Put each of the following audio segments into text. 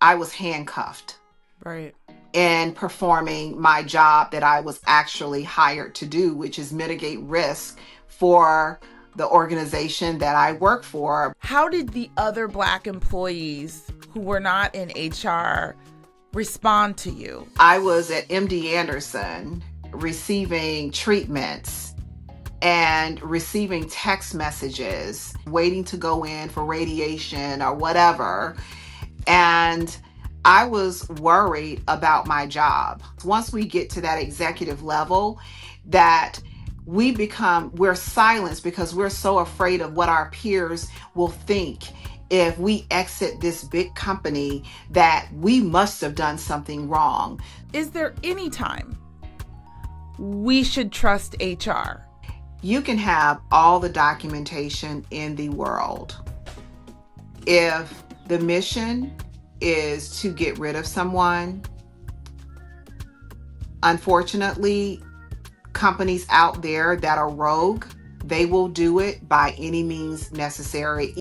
I was handcuffed Right. in performing my job that I was actually hired to do, which is mitigate risk for the organization that I work for. How did the other Black employees who were not in HR respond to you? I was at MD Anderson receiving treatments and receiving text messages, waiting to go in for radiation or whatever. And I was worried about my job. Once we get to that executive level, that we're silenced because we're so afraid of what our peers will think if we exit this big company, that we must have done something wrong. Is there any time we should trust HR? You can have all the documentation in the world. If the mission is to get rid of someone, unfortunately, companies out there that are rogue, they will do it by any means necessary.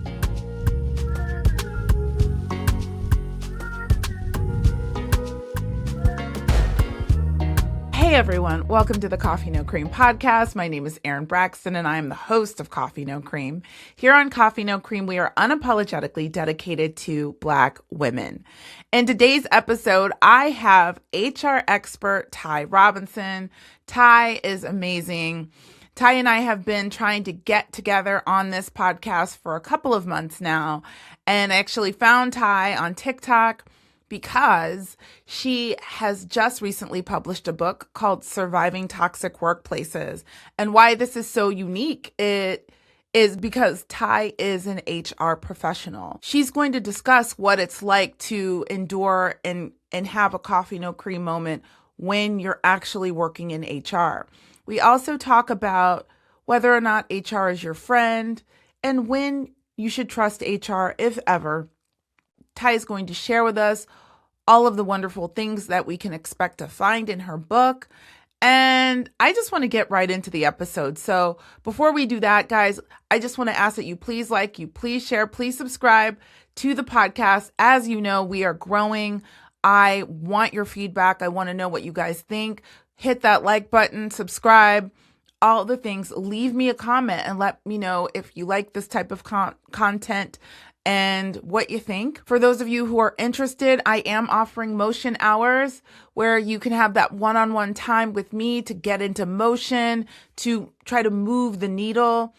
Hey everyone, welcome to the Coffee No Cream podcast. My name is Erin Braxton and I am the host of Coffee No Cream. Here on Coffee No Cream, we are unapologetically dedicated to Black women. In today's episode, I have HR expert Tai Robinson. Tai is amazing. Tai and I have been trying to get together on this podcast for a couple of months now, and I actually found Tai on TikTok because she has just recently published a book called Surviving Toxic Workplaces. And why this is so unique, it is because Tai is an HR professional. She's going to discuss what it's like to endure and have a coffee no cream moment when you're actually working in HR. We also talk about whether or not HR is your friend and when you should trust HR, if ever. Tai is going to share with us all of the wonderful things that we can expect to find in her book. And I just want to get right into the episode. So before we do that, guys, I just want to ask that you please like, you please share, please subscribe to the podcast. As you know, we are growing. I want your feedback. I want to know what you guys think. Hit that like button, subscribe, all the things. Leave me a comment and let me know if you like this type of content and what you think. For those of you who are interested, I am offering motion hours where you can have that one-on-one time with me to get into motion, to try to move the needle.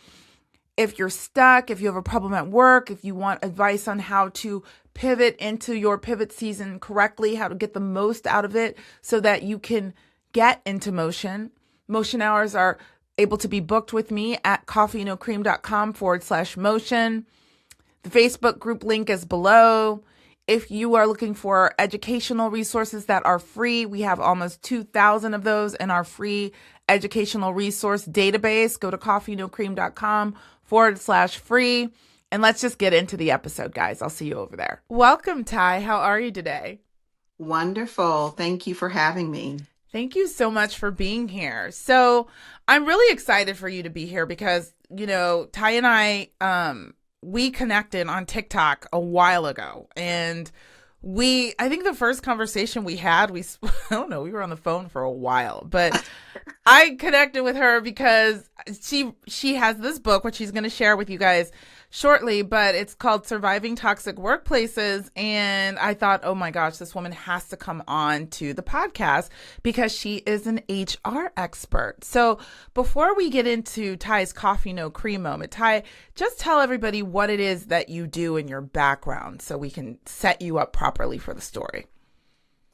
If you're stuck, if you have a problem at work, if you want advice on how to pivot into your pivot season correctly, how to get the most out of it so that you can get into motion. Motion hours are able to be booked with me at coffeenocream.com/motion. The Facebook group link is below. If you are looking for educational resources that are free, we have almost 2,000 of those in our free educational resource database. Go to coffeenocream.com/free. And let's just get into the episode, guys. I'll see you over there. Welcome, Tai. How are you today? Wonderful. Thank you for having me. Thank you so much for being here. So I'm really excited for you to be here because, you know, Tai and I, we connected on TikTok a while ago, and I think the first conversation we had, I don't know, we were on the phone for a while, but I connected with her because she has this book, which she's going to share with you guys shortly, but it's called Surviving Toxic Workplaces. And I thought, oh my gosh, this woman has to come on to the podcast because she is an HR expert. So before we get into Tai's coffee no cream moment, Tai, just tell everybody what it is that you do in your background so we can set you up properly for the story.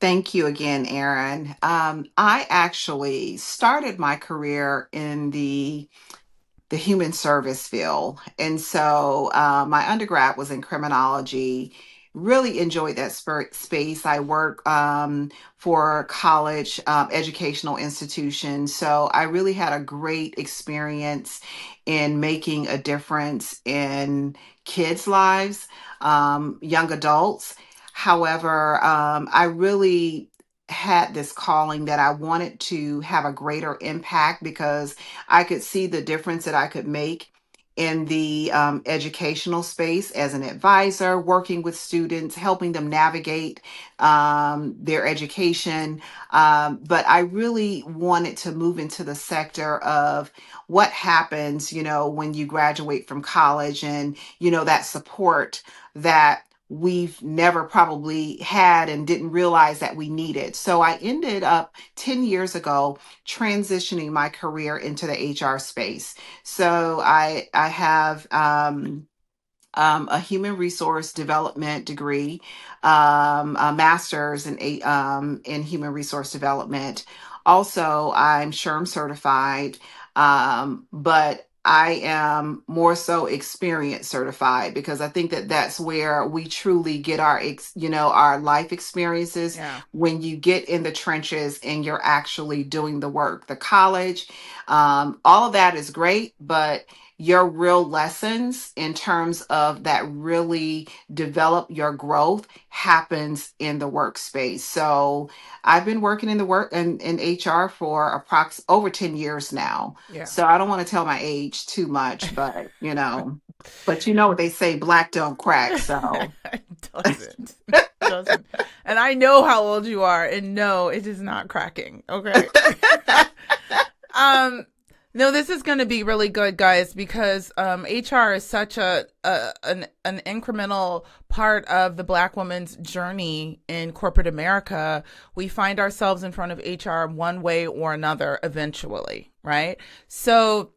Thank you again, Erin. I actually started my career in the human service field. And so my undergrad was in criminology. Really enjoyed that space. I work for college educational institutions. So I really had a great experience in making a difference in kids' lives, young adults. However, I really had this calling that I wanted to have a greater impact because I could see the difference that I could make in the educational space as an advisor, working with students, helping them navigate their education. But I really wanted to move into the sector of what happens, when you graduate from college and, that support that we've never probably had and didn't realize that we needed. So I ended up 10 years ago transitioning my career into the HR space. So I have a human resource development degree, a master's in human resource development. Also, I'm SHRM certified, but I am more so experience certified because I think that that's where we truly get our life experiences Yeah. when you get in the trenches and you're actually doing the work. The college, all of that is great, but your real lessons in terms of that really develop your growth happens in the workspace. So I've been working in the work in HR for over 10 years now. Yeah. So I don't want to tell my age too much, but you know what they say, black don't crack. So It doesn't. Doesn't. And I know how old you are, and no, it is not cracking. Okay. um no, this is going to be really good, guys, because HR is such an incremental part of the Black woman's journey in corporate America. We find ourselves in front of HR one way or another eventually, right? So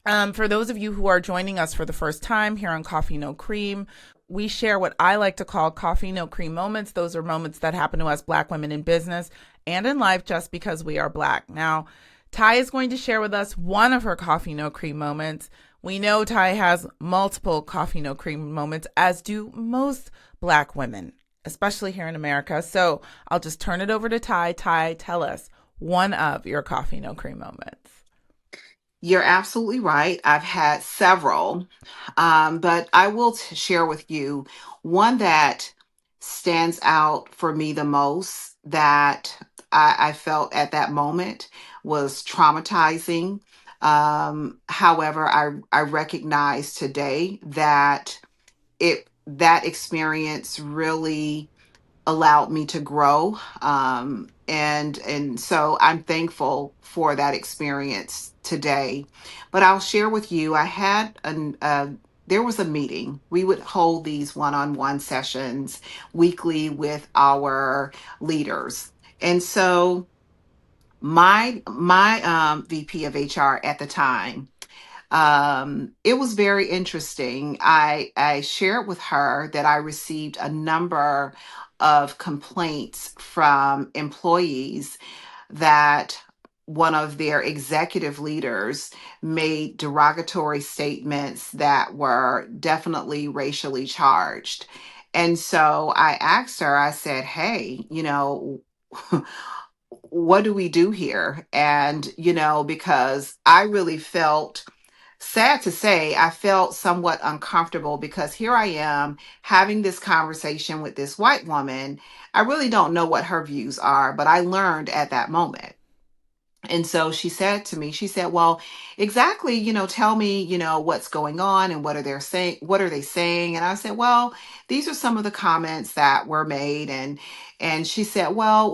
for those of you who are joining us for the first time here on Coffee No Cream, we share what I like to call coffee no cream moments. Those are moments that happen to us Black women in business and in life just because we are Black. Now, Tai is going to share with us one of her coffee no cream moments. We know Tai has multiple coffee no cream moments, as do most Black women, especially here in America. So I'll just turn it over to Tai. Tai, tell us one of your coffee no cream moments. you're absolutely right. I've had several, but I will share with you one that stands out for me the most that I felt at that moment was traumatizing. However, I recognize today that that experience really allowed me to grow, and so I'm thankful for that experience today. But I'll share with you, I had an there was a meeting. We would hold these one-on-one sessions weekly with our leaders, and so my VP of HR at the time, it was very interesting. I shared with her that I received a number of complaints from employees that one of their executive leaders made derogatory statements that were definitely racially charged. And so I asked her, I said, hey, what do we do here? And, because I really felt, sad to say, I felt somewhat uncomfortable because here I am having this conversation with this white woman. I really don't know what her views are, but I learned at that moment. And so she said to me, she said, well, exactly, tell me, what's going on and what are they saying? And I said, well, these are some of the comments that were made. And she said, well,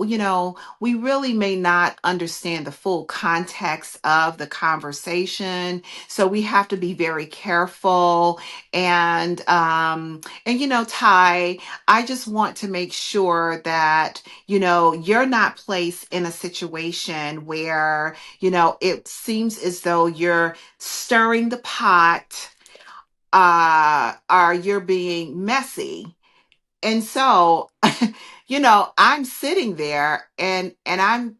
we really may not understand the full context of the conversation. So we have to be very careful. And Ty, I just want to make sure that you're not placed in a situation where, it seems as though you're stirring the pot, or you're being messy. And so, I'm sitting there and I'm,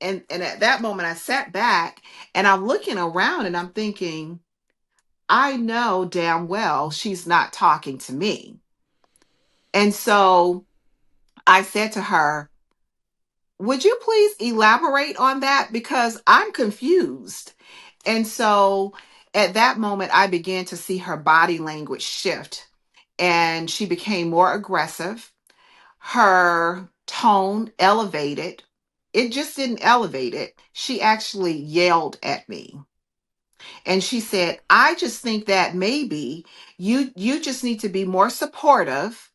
and at that moment I sat back and I'm looking around and I'm thinking, I know damn well she's not talking to me. And so I said to her, would you please elaborate on that? Because I'm confused. And so at that moment, I began to see her body language shift and she became more aggressive. Her tone elevated. It just didn't elevate it. She actually yelled at me. And she said, I just think that maybe you just need to be more supportive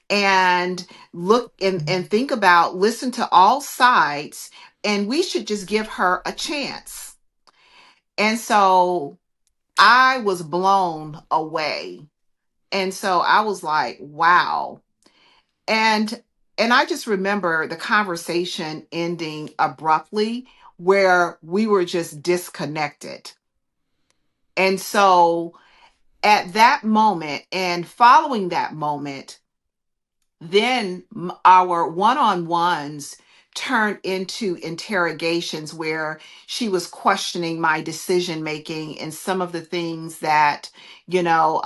and look and think about, listen to all sides, and we should just give her a chance. And so I was blown away. And so I was like, wow. And I just remember the conversation ending abruptly where we were just disconnected. And so at that moment and following that moment, then our one-on-ones turned into interrogations where she was questioning my decision making and some of the things that, you know,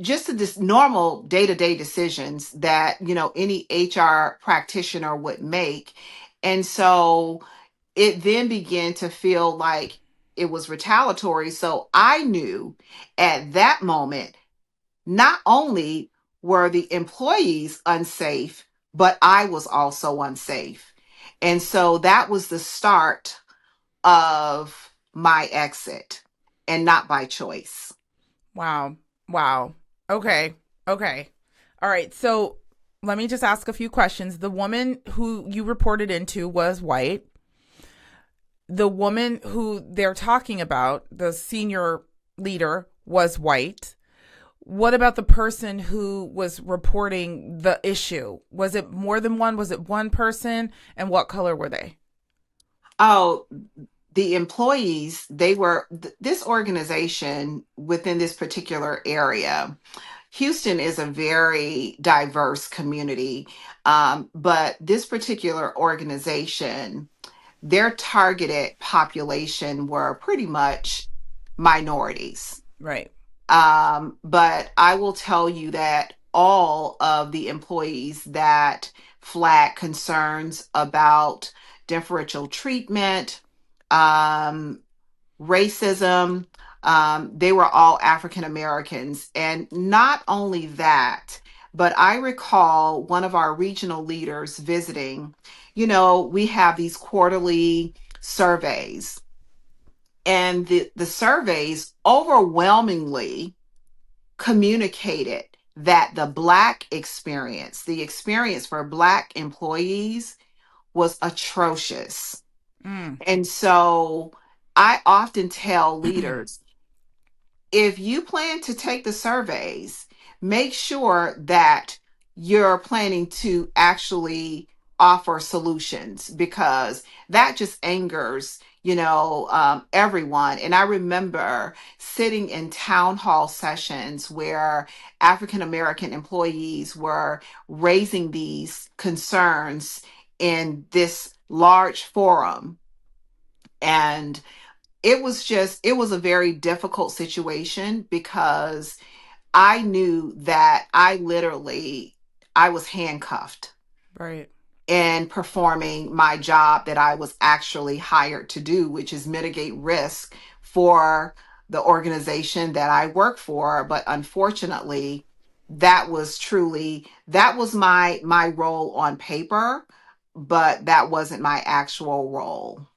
just this normal day-to-day decisions that, any HR practitioner would make. And so it then began to feel like it was retaliatory. So I knew at that moment, not only were the employees unsafe, but I was also unsafe. And so that was the start of my exit, and not by choice. Wow. Wow. Okay. Okay. All right. So let me just ask a few questions. The woman who you reported into was white. The woman who they're talking about, the senior leader, was white. What about the person who was reporting the issue? Was it more than one? Was it one person? And what color were they? Oh, the employees, they were this organization within this particular area. Houston is a very diverse community, but this particular organization, their targeted population were pretty much minorities. Right. But I will tell you that all of the employees that flagged concerns about differential treatment, um, racism, they were all African Americans. And not only that, but I recall one of our regional leaders visiting. We have these quarterly surveys, and the surveys overwhelmingly communicated that the Black experience, the experience for Black employees, was atrocious. Mm. And so I often tell leaders, if you plan to take the surveys, make sure that you're planning to actually offer solutions, because that just angers, everyone. And I remember sitting in town hall sessions where African American employees were raising these concerns in this large forum. And it was a very difficult situation, because I knew that I was handcuffed Right. in performing my job that I was actually hired to do, which is mitigate risk for the organization that I work for. But unfortunately, that was my role on paper, but that wasn't my actual role.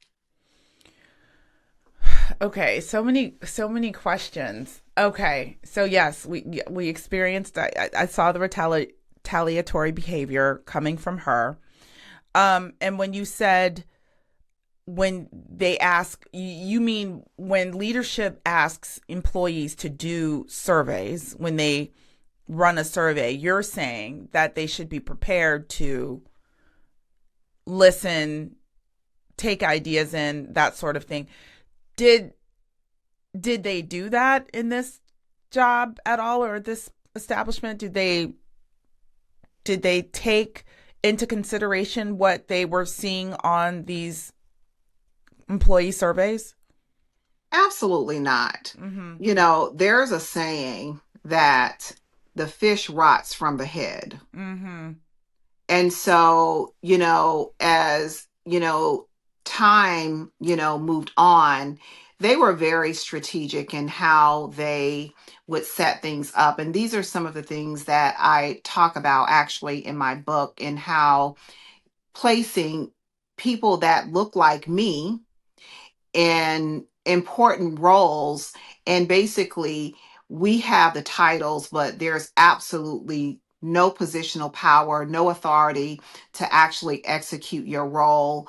Okay, so many questions. Okay, so yes, we experienced. I saw the retaliatory behavior coming from her. And when you said when they ask, you mean when leadership asks employees to do surveys, when they run a survey, you're saying that they should be prepared to listen, take ideas in, that sort of thing. Did did they do that in this job at all, or this establishment? Did they take into consideration what they were seeing on these employee surveys? Absolutely not. Mm-hmm. There's a saying that the fish rots from the head. Mm-hmm. And so, as, time, moved on, they were very strategic in how they would set things up. And these are some of the things that I talk about actually in my book, in how placing people that look like me in important roles. And basically, we have the titles, but there's absolutely no positional power, no authority to actually execute your role.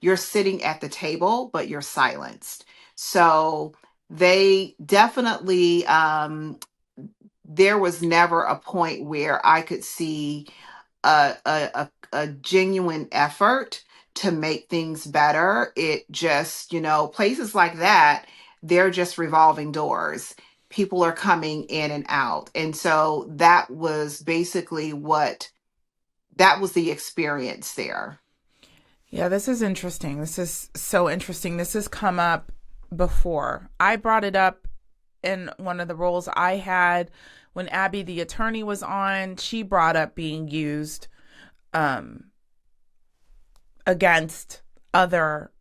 You're sitting at the table, but you're silenced. So they definitely, there was never a point where I could see a genuine effort to make things better. It just, places like that, they're just revolving doors. People are coming in and out. And so that was basically that was the experience there. Yeah, this is interesting. This is so interesting. This has come up before. I brought it up in one of the roles I had when Abby, the attorney, was on. She brought up being used um, against other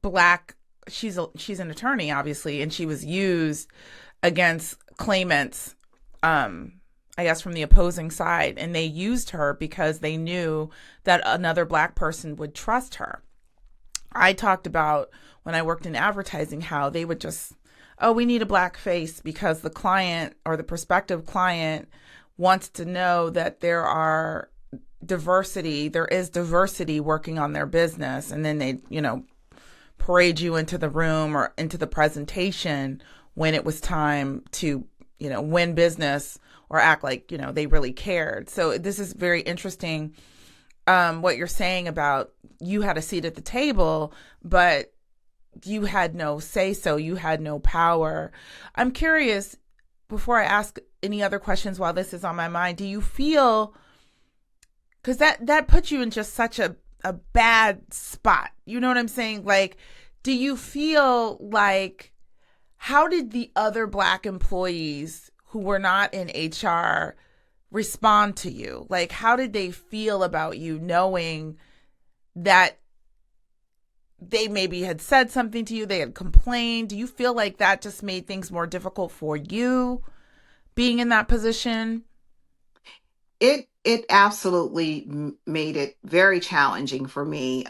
black. She's an attorney, obviously, and she was used against claimants. I guess from the opposing side, and they used her because they knew that another black person would trust her. I talked about when I worked in advertising how they would just, oh, we need a black face because the client or the prospective client wants to know that there is diversity working on their business. And then they, parade you into the room or into the presentation when it was time to, win business or act like, they really cared. So this is very interesting, what you're saying about you had a seat at the table, but you had no say so, you had no power. I'm curious, before I ask any other questions while this is on my mind, do you feel, because that puts you in just such a bad spot, you know what I'm saying? Like, do you feel like, how did the other black employees who were not in HR respond to you? Like, how did they feel about you knowing that they maybe had said something to you, they had complained? Do you feel like that just made things more difficult for you being in that position? It absolutely made it very challenging for me.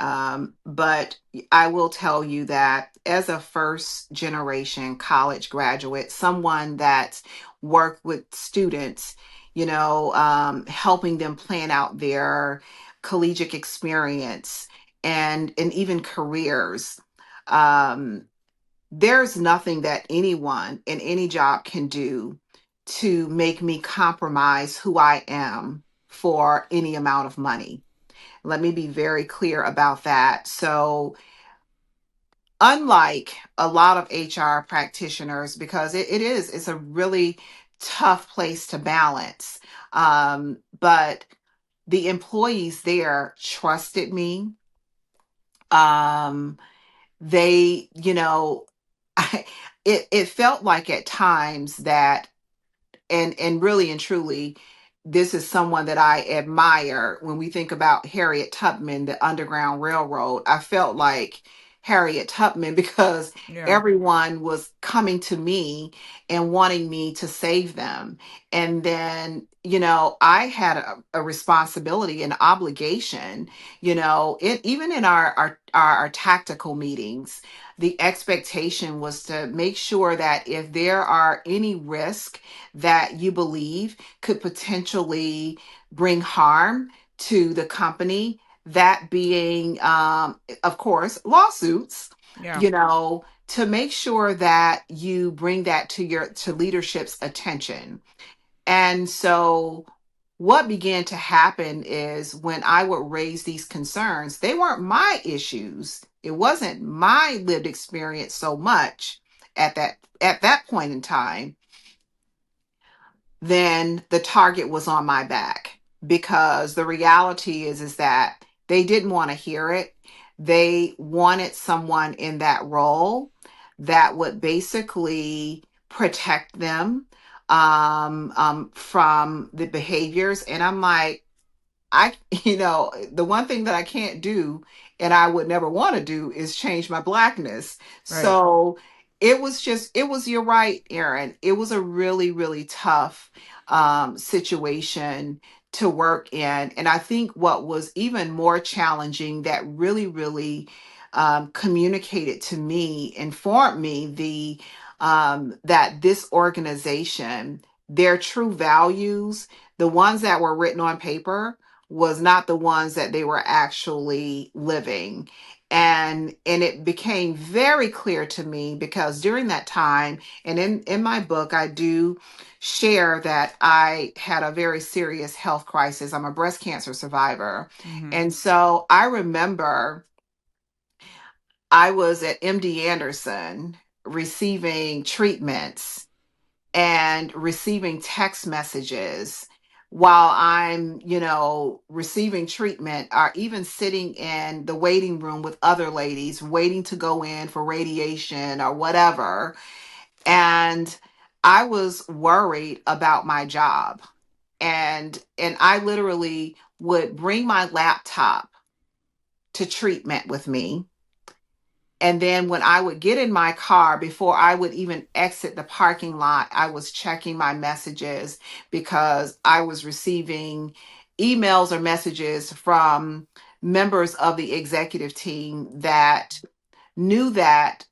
But I will tell you that as a first generation college graduate, someone that's worked with students, helping them plan out their collegiate experience and even careers. Um, there's nothing that anyone in any job can do to make me compromise who I am for any amount of money. Let me be very clear about that. So, unlike a lot of HR practitioners, because it's a really tough place to balance. But the employees there trusted me. Um, they, I, it felt like at times that, and really and truly, this is someone that I admire. When we think about Harriet Tubman, the Underground Railroad, I felt like Harriet Tubman because Yeah. everyone was coming to me and wanting me to save them. And then, I had a responsibility, an obligation, even in our tactical meetings, the expectation was to make sure that if there are any risk that you believe could potentially bring harm to the company, that being, of course, lawsuits, Yeah. to make sure that you bring that to leadership's attention. And so what began to happen is when I would raise these concerns, they weren't my issues. It wasn't my lived experience so much at that point in time. Then the target was on my back, because the reality is that they didn't want to hear it. They wanted someone in that role that would basically protect them, from the behaviors. And I'm like, the one thing that I can't do and I would never want to do is change my blackness. Right. So you're right, Erin. It was a really, really tough situation to work in. And I think what was even more challenging that really, really communicated to me, informed me that this organization, their true values, the ones that were written on paper, was not the ones that they were actually living. And it became very clear to me because during that time, and in my book, I do share that I had a very serious health crisis. I'm a breast cancer survivor. Mm-hmm. And so I remember I was at MD Anderson receiving treatments and receiving text messages while I'm, receiving treatment, or even sitting in the waiting room with other ladies waiting to go in for radiation or whatever. And I was worried about my job. And I literally would bring my laptop to treatment with me. And then when I would get in my car, before I would even exit the parking lot, I was checking my messages because I was receiving emails or messages from members of the executive team that knew that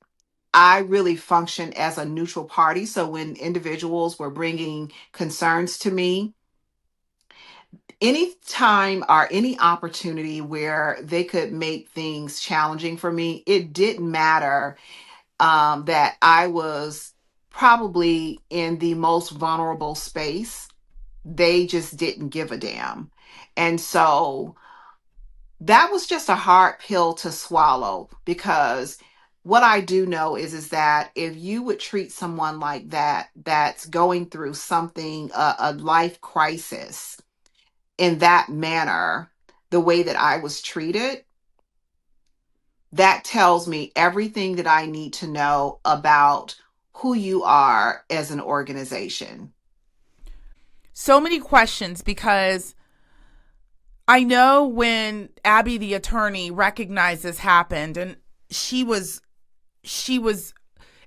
I really functioned as a neutral party. So when individuals were bringing concerns to me, any time or any opportunity where they could make things challenging for me, it didn't matter that I was probably in the most vulnerable space. They just didn't give a damn. And so that was just a hard pill to swallow, because what I do know is that if you would treat someone like that, that's going through something, a life crisis, in that manner, the way that I was treated, that tells me everything that I need to know about who you are as an organization. So many questions because I know when Abby the attorney recognized this happened, and she was she was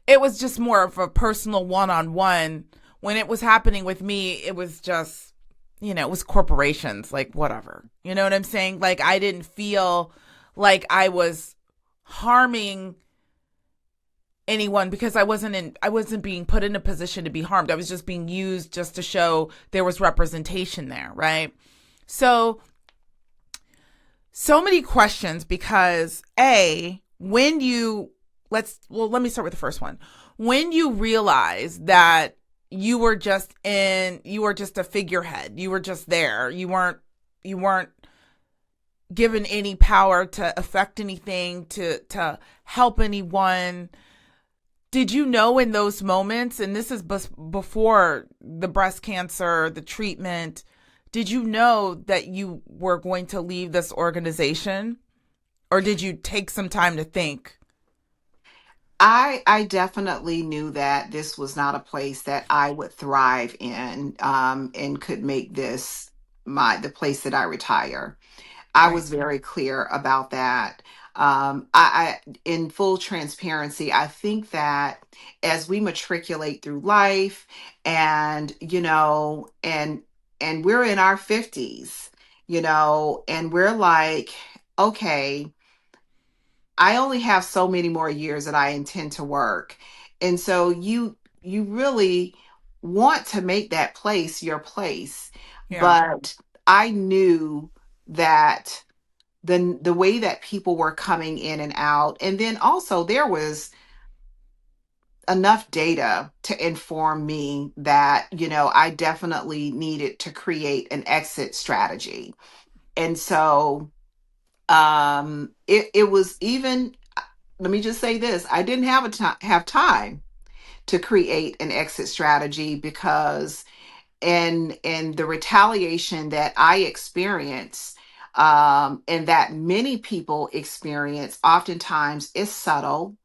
it was just more of a personal one-on-one. When it was happening with me, it was just, it was corporations, like whatever. You know what I'm saying? Like I didn't feel like I was harming anyone because I wasn't being put in a position to be harmed. I was just being used just to show there was representation there, right? So so many questions because when you let me start with the first one. When you realize that you were just a figurehead, you were just there, you weren't given any power to affect anything, to help anyone. Did you know in those moments, and this is before the breast cancer, the treatment, did you know that you were going to leave this organization? Or did you take some time to think? I definitely knew that this was not a place that I would thrive in, and could make this the place that I retire. I Right. was very clear about that. In full transparency, I think that as we matriculate through life, and and we're in our 50s, and we're like, okay, I only have so many more years that I intend to work. And so you really want to make that place your place. Yeah. But I knew that the way that people were coming in and out, and then also there was enough data to inform me that, I definitely needed to create an exit strategy. And so it was even, let me just say this, I didn't have time to create an exit strategy, because in the retaliation that I experience, and that many people experience, oftentimes is subtle.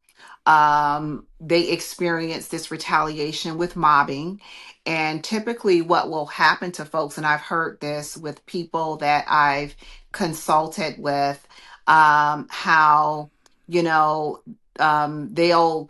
They experience this retaliation with mobbing. And typically, what will happen to folks, and I've heard this with people that I've consulted with, how, you know, they'll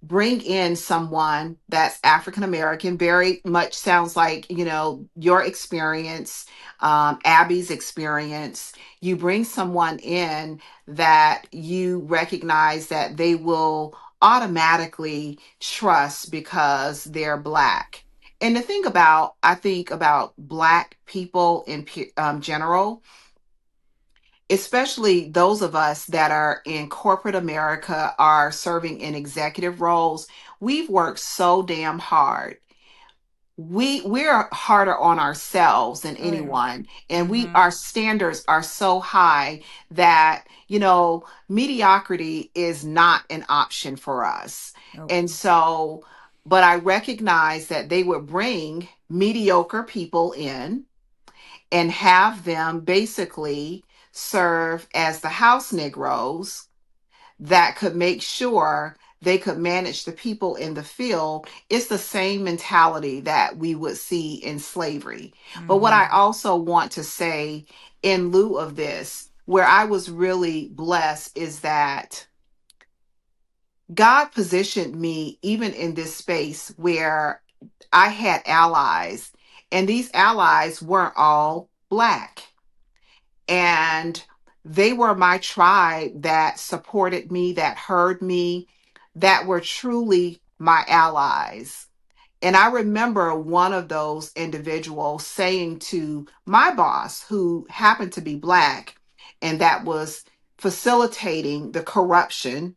bring in someone that's African American, very much sounds like, your experience, Abby's experience. You bring someone in that you recognize that they will automatically trust because they're Black. And the thing about, I think about Black people in general, especially those of us that are in corporate America, are serving in executive roles, we've worked so damn hard. We're harder on ourselves than Oh yeah. anyone, and we Mm-hmm. our standards are so high that mediocrity is not an option for us. Nope. And so, but I recognize that they would bring mediocre people in and have them basically serve as the house Negroes that could make sure they could manage the people in the field. It's the same mentality that we would see in slavery. But what Mm-hmm. I also want to say in lieu of this, where I was really blessed, is that God positioned me even in this space where I had allies, and these allies weren't all Black. And they were my tribe that supported me, that heard me, that were truly my allies. And I remember one of those individuals saying to my boss, who happened to be Black, and that was facilitating the corruption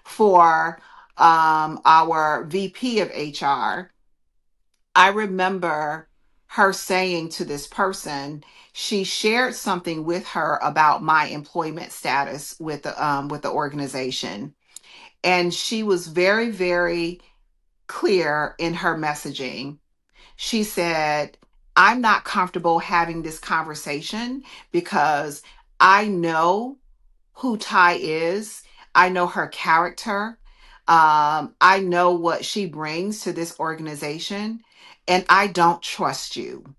for our VP of HR. I remember her saying to this person, she shared something with her about my employment status with the organization, and she was very, very clear in her messaging. She said, "I'm not comfortable having this conversation because I know who Ty is. I know her character. I know what she brings to this organization, and I don't trust you."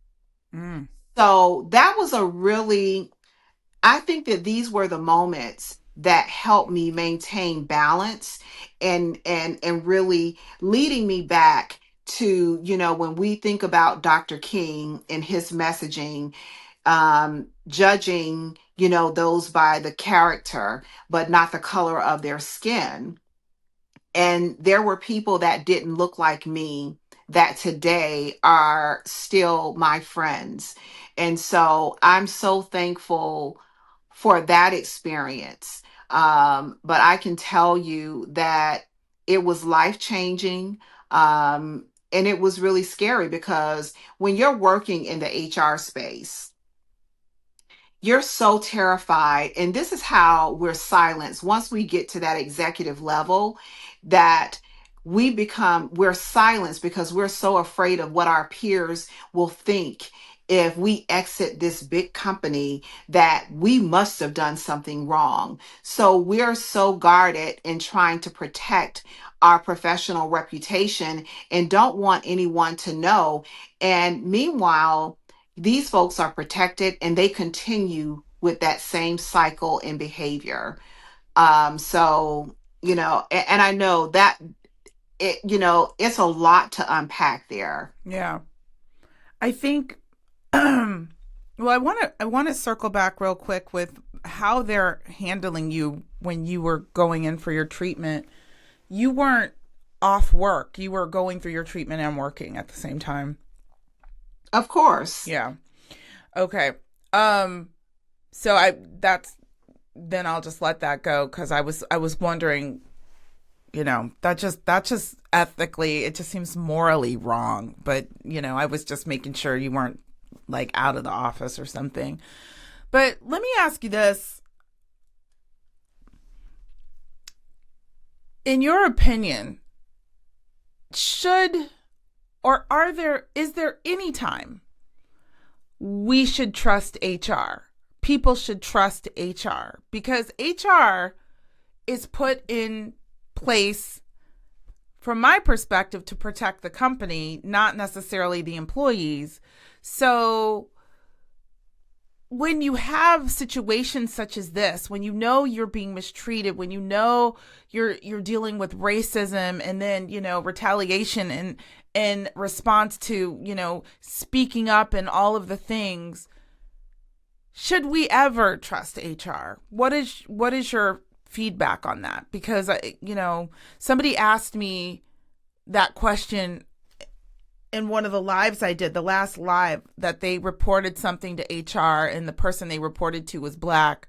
Mm. So that was a really, I think that these were the moments that helped me maintain balance and really leading me back to, when we think about Dr. King and his messaging, judging, those by the character, but not the color of their skin. And there were people that didn't look like me that today are still my friends. And so I'm so thankful for that experience. But I can tell you that it was life changing. And it was really scary because when you're working in the HR space, you're so terrified. And this is how we're silenced once we get to that executive level, that we're silenced because we're so afraid of what our peers will think if we exit this big company, that we must have done something wrong. So we're so guarded in trying to protect our professional reputation and don't want anyone to know. And meanwhile, these folks are protected and they continue with that same cycle and behavior. So, and I know that it's a lot to unpack there. Yeah. I think well, I want to circle back real quick with how they're handling you when you were going in for your treatment. You weren't off work. You were going through your treatment and working at the same time. Of course. Yeah. Okay. Um so I that's then I'll just let that go cuz I was wondering, that just ethically it just seems morally wrong, but I was just making sure you weren't like out of the office or something. But let me ask you this. In your opinion, should or is there any time we should trust HR? People should trust HR because HR is put in place, from my perspective, to protect the company, not necessarily the employees. So when you have situations such as this, when you know you're being mistreated, when you know you're dealing with racism, and then retaliation and in response to speaking up and all of the things, should we ever trust HR? What is your feedback on that? Because somebody asked me that question in one of the lives I did, the last live, that they reported something to HR and the person they reported to was black.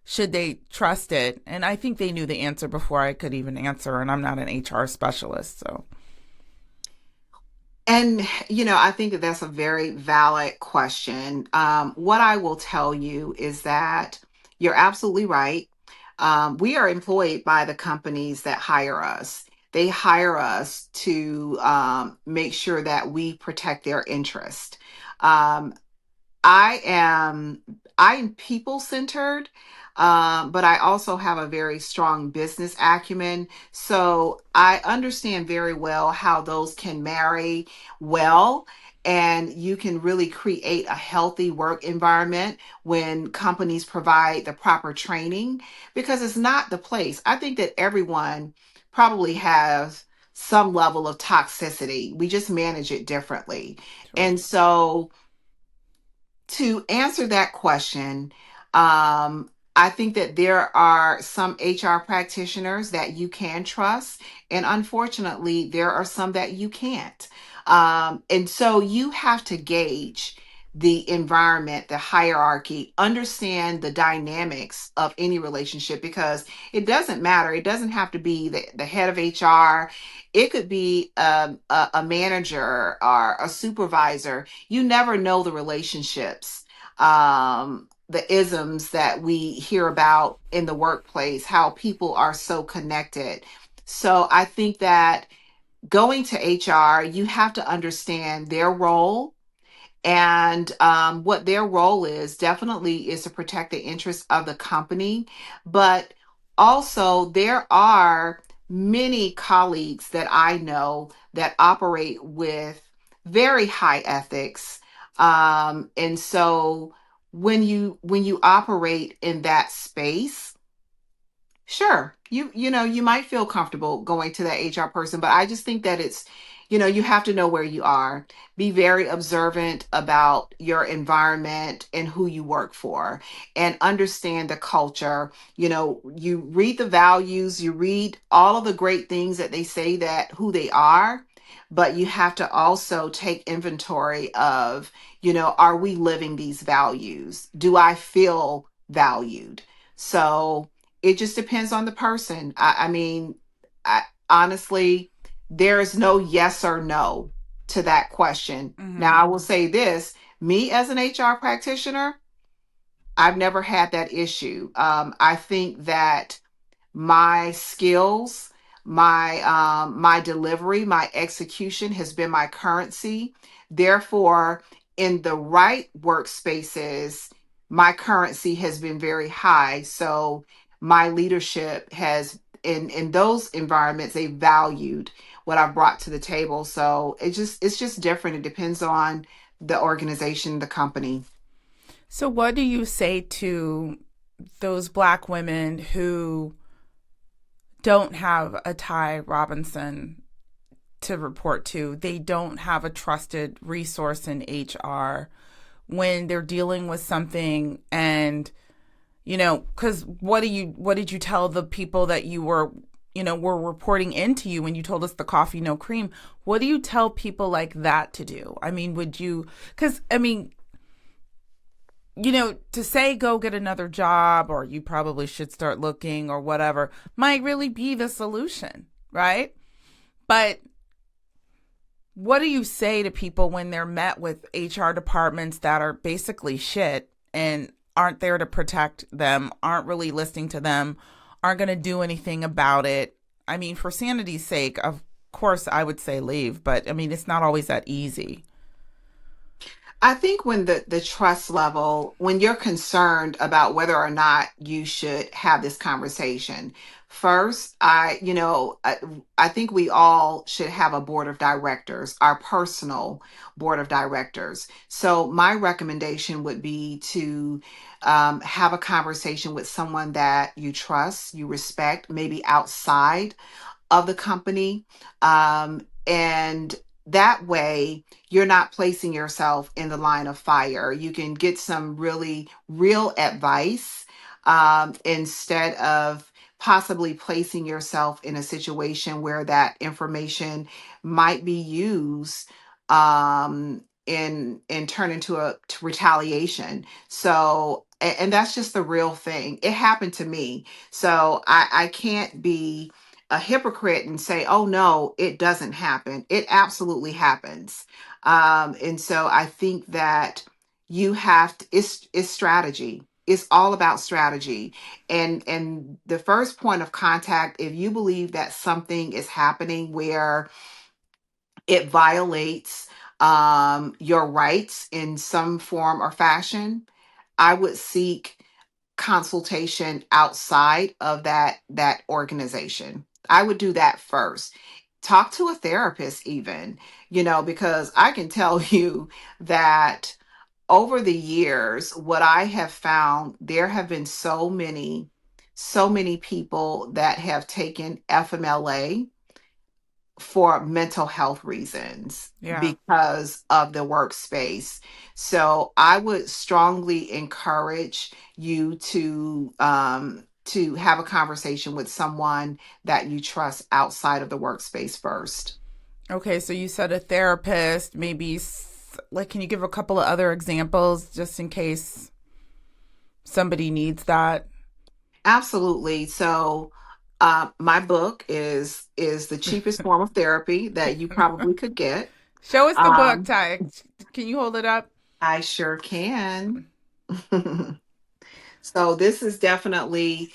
Should they trust it? And I think they knew the answer before I could even answer, and I'm not an HR specialist, so. And, I think that that's a very valid question. What I will tell you is that you're absolutely right. We are employed by the companies that hire us. They hire us to make sure that we protect their interest. Um, I'm people centered, but I also have a very strong business acumen. So I understand very well how those can marry well. And you can really create a healthy work environment when companies provide the proper training, because it's not the place. I think that everyone probably has some level of toxicity. We just manage it differently. Sure. And so, to answer that question, I think that there are some HR practitioners that you can trust, and unfortunately, there are some that you can't. And so you have to gauge the environment, the hierarchy, understand the dynamics of any relationship, because it doesn't matter. It doesn't have to be the head of HR. It could be a manager or a supervisor. You never know the relationships, the isms that we hear about in the workplace, how people are so connected. So I think that going to HR, you have to understand their role, and what their role is definitely is to protect the interests of the company. But also, there are many colleagues that I know that operate with very high ethics. And so when you operate in that space, sure, you might feel comfortable going to that HR person, but I just think that you have to know where you are. Be very observant about your environment and who you work for, and understand the culture. You read the values, you read all of the great things that they say that who they are, but you have to also take inventory of, are we living these values? Do I feel valued? So it just depends on the person. I mean, I, honestly, there is no yes or no to that question. Now, Mm-hmm. I will say this: me as an HR practitioner, I've never had that issue. I think that my skills, my delivery, my execution has been my currency. Therefore, in the right workspaces, my currency has been very high. So my leadership has, in those environments, they valued what I've brought to the table. So it's just different. It depends on the organization, the company. So what do you say to those black women who don't have a Tai Robinson to report to? They don't have a trusted resource in HR when they're dealing with something, and because what did you tell the people that you were reporting into you when you told us the coffee no cream? What do you tell people like that to do? I mean, would you? Because I mean, to say go get another job, or you probably should start looking, or whatever, might really be the solution, right? But what do you say to people when they're met with HR departments that are basically shit and aren't there to protect them, aren't really listening to them, aren't going to do anything about it? I mean, for sanity's sake, of course, I would say leave, but I mean, it's not always that easy. I think when the trust level, when you're concerned about whether or not you should have this conversation, First, I think we all should have a board of directors, our personal board of directors. So my recommendation would be to have a conversation with someone that you trust, you respect, maybe outside of the company. And that way, you're not placing yourself in the line of fire. You can get some really real advice instead of possibly placing yourself in a situation where that information might be used in turn into a to retaliation. So, and that's just the real thing. It happened to me. So I can't be a hypocrite and say, oh no, it doesn't happen. It absolutely happens. And so I think that you have to, it's strategy. It's all about strategy. And the first point of contact, if you believe that something is happening where it violates your rights in some form or fashion, I would seek consultation outside of that organization. I would do that first. Talk to a therapist even, because I can tell you that over the years what I have found, there have been so many people that have taken FMLA for mental health reasons Yeah. because of the workspace. So I would strongly encourage you to have a conversation with someone that you trust outside of the workspace first. Okay, so you said a therapist, maybe like, can you give a couple of other examples just in case somebody needs that? Absolutely. So my book is the cheapest form of therapy that you probably could get. Show us the book, Um, Ty. Can you hold it up? I sure can. So this is definitely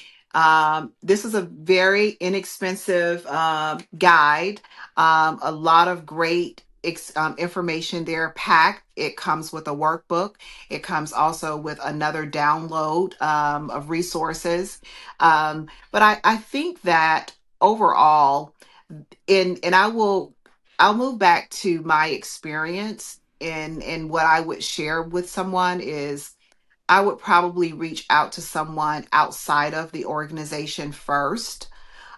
this is a very inexpensive guide. A lot of great information there packed. It comes with a workbook. It comes also with another download of resources. But I think that overall, and I'll move back to my experience and what I would share with someone is I would probably reach out to someone outside of the organization first,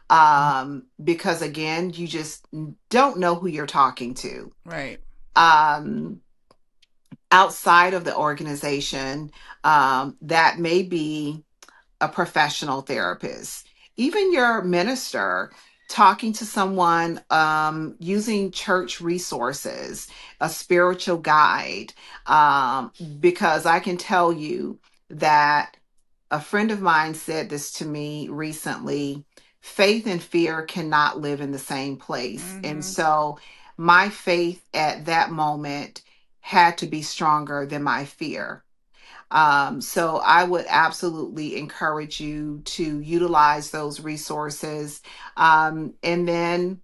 because again, you just don't know who you're talking to. Right. Um, Outside of the organization, that may be a professional therapist, even your minister, talking to someone, using church resources, a spiritual guide, because I can tell you that a friend of mine said this to me recently: faith and fear cannot live in the same place. And Mm-hmm. so my faith at that moment had to be stronger than my fear. So I would absolutely encourage you to utilize those resources. And then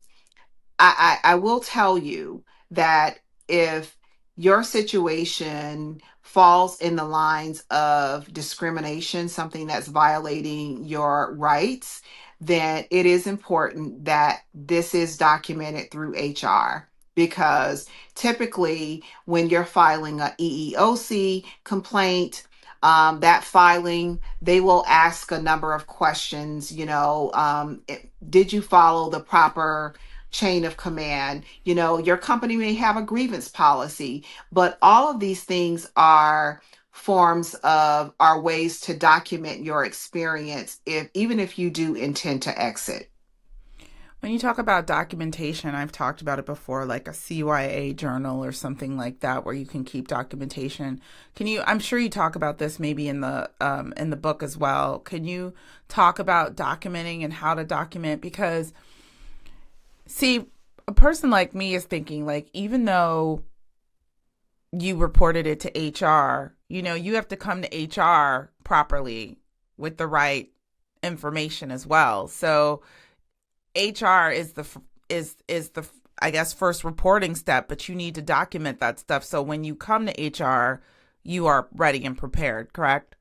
I will tell you that if your situation falls in the lines of discrimination, something that's violating your rights, then it is important that this is documented through HR. Because typically, when you're filing a EEOC complaint, that filing, they will ask a number of questions. Did you follow the proper chain of command? Your company may have a grievance policy, but all of these things are ways to document your experience, if even if you do intend to exit. When you talk about documentation, I've talked about it before, like a CYA journal or something like that, where you can keep documentation. Can you? I'm sure you talk about this maybe in the book as well. Can you talk about documenting and how to document? Because see, a person like me is thinking, like, even though you reported it to HR, you have to come to HR properly with the right information as well. So HR is the I guess first reporting step, but you need to document that stuff so when you come to HR, you are ready and prepared, correct?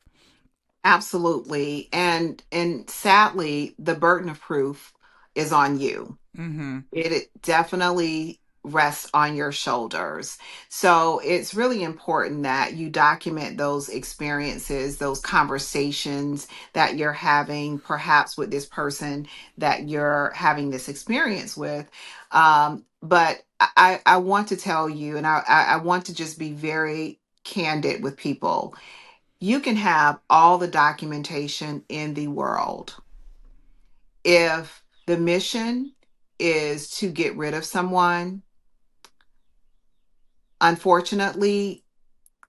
Absolutely. And sadly, the burden of proof is on you. Mm-hmm. It definitely rests on your shoulders. So it's really important that you document those experiences, those conversations that you're having, perhaps with this person that you're having this experience with. But I want to tell you, and I want to just be very candid with people. You can have all the documentation in the world. If the mission is to get rid of someone, unfortunately,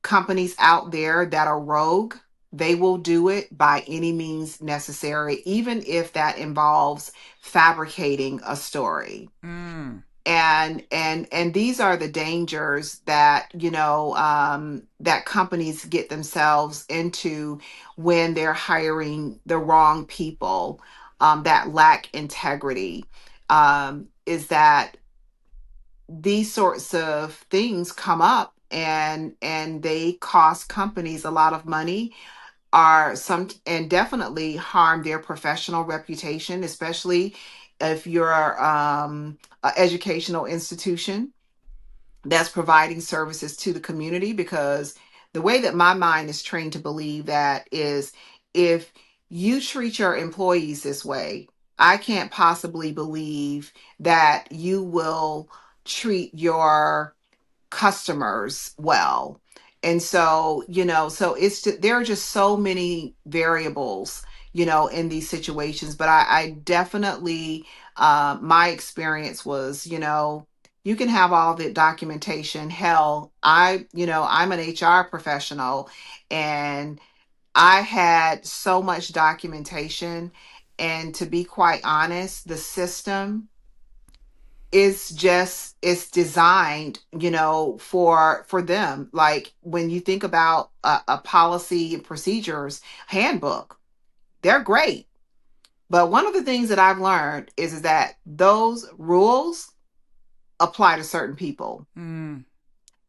companies out there that are rogue, they will do it by any means necessary, even if that involves fabricating a story. Mm. And these are the dangers that that companies get themselves into when they're hiring the wrong people, that lack integrity, is that these sorts of things come up and they cost companies a lot of money, are some, and definitely harm their professional reputation, especially if you're an educational institution that's providing services to the community. Because the way that my mind is trained to believe that is, if you treat your employees this way, I can't possibly believe that you will treat your customers well. And so, so there are just so many variables, in these situations. But I definitely, my experience was, you can have all the documentation. Hell, I'm an HR professional, and I had so much documentation. And to be quite honest, the system it's designed, for them. Like, when you think about a policy and procedures handbook, they're great. But one of the things that I've learned is that those rules apply to certain people. Mm.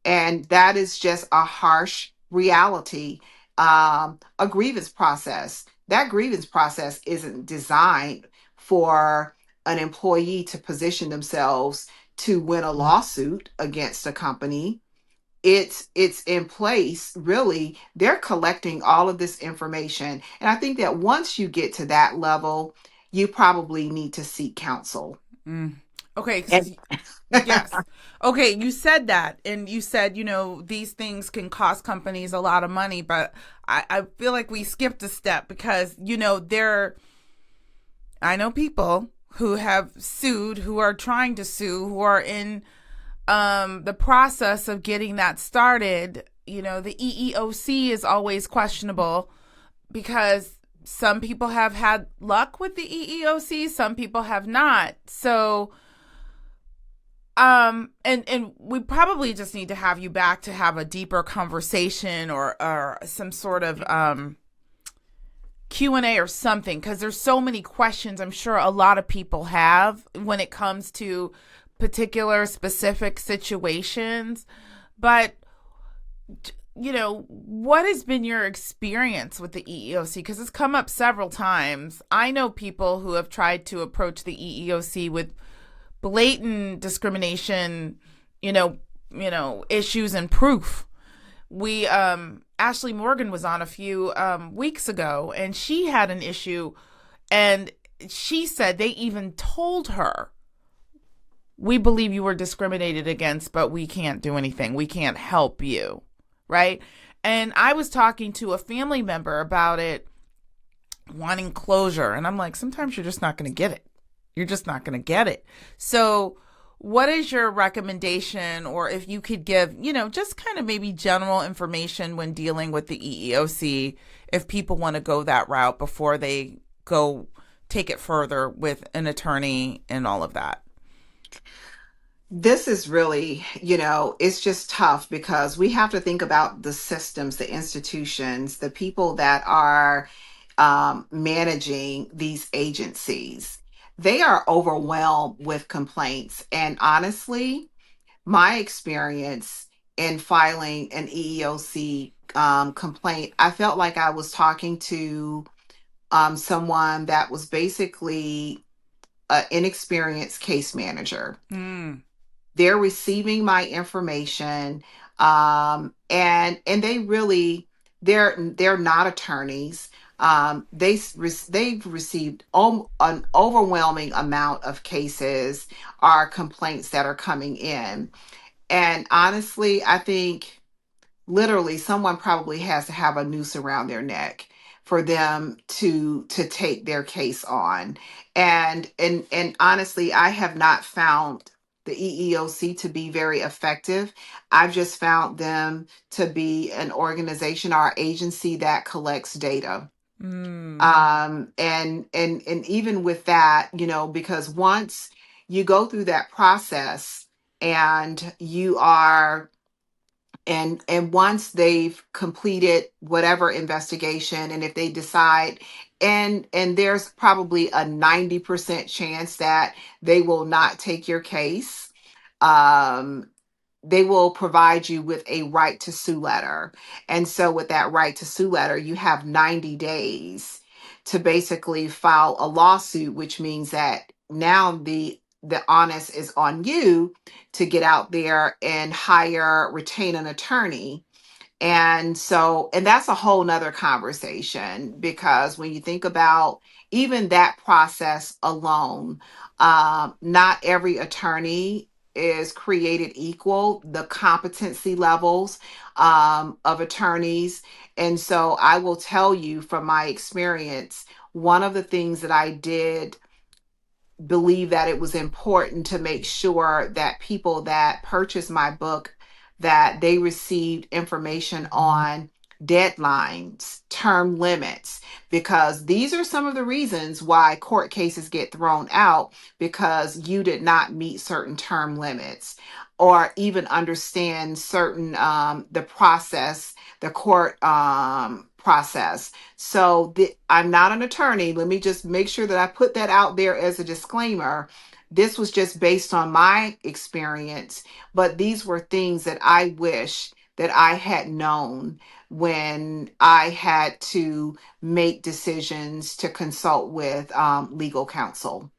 And that is just a harsh reality. A grievance process, that grievance process isn't designed for an employee to position themselves to win a lawsuit against a company. It's in place, really. They're collecting all of this information, and I think that once you get to that level, you probably need to seek counsel. Mm. Okay, And yes. Okay, you said that, and you said, these things can cost companies a lot of money, but I feel like we skipped a step because, I know people who have sued, who are trying to sue, who are in the process of getting that started. The EEOC is always questionable because some people have had luck with the EEOC, some people have not. So, and we probably just need to have you back to have a deeper conversation, or some sort of Q&A or something, because there's so many questions I'm sure a lot of people have when it comes to particular specific situations. But what has been your experience with the EEOC? Because it's come up several times. I know people who have tried to approach the EEOC with blatant discrimination, issues and proof. We Ashley Morgan was on a few weeks ago, and she had an issue, and she said they even told her, we believe you were discriminated against, but we can't do anything. We can't help you. Right? And I was talking to a family member about it, wanting closure. And I'm like, sometimes you're just not going to get it. You're just not going to get it. So, what is your recommendation, or if you could give, just kind of maybe general information when dealing with the EEOC, if people want to go that route before they go take it further with an attorney and all of that? this is really, it's just tough because we have to think about the systems, the institutions, the people that are managing these agencies. They are overwhelmed with complaints. And honestly, my experience in filing an EEOC complaint, I felt like I was talking to someone that was basically an inexperienced case manager. Mm. They're receiving my information, and they really, they're not attorneys. They've received an overwhelming amount of cases or complaints that are coming in, and honestly, I think literally someone probably has to have a noose around their neck for them to take their case on. And honestly, I have not found the EEOC to be very effective. I've just found them to be an organization or agency that collects data. Mm. And even with that, because once you go through that process and you are and once they've completed whatever investigation, and if they decide, and there's probably a 90% chance that they will not take your case, um they will provide you with a right to sue letter. And so with that right to sue letter, you have 90 days to basically file a lawsuit, which means that now the onus is on you to get out there and retain an attorney. And that's a whole nother conversation, because when you think about even that process alone, not every attorney is created equal, the competency levels of attorneys. And so I will tell you from my experience, one of the things that I did believe that it was important to make sure that people that purchased my book, that they received information on deadlines, term limits, because these are some of the reasons why court cases get thrown out, because you did not meet certain term limits or even understand certain the process, the court process. So I'm not an attorney. Let me just make sure that I put that out there as a disclaimer. This was just based on my experience, but these were things that I wish that I had known when I had to make decisions to consult with legal counsel.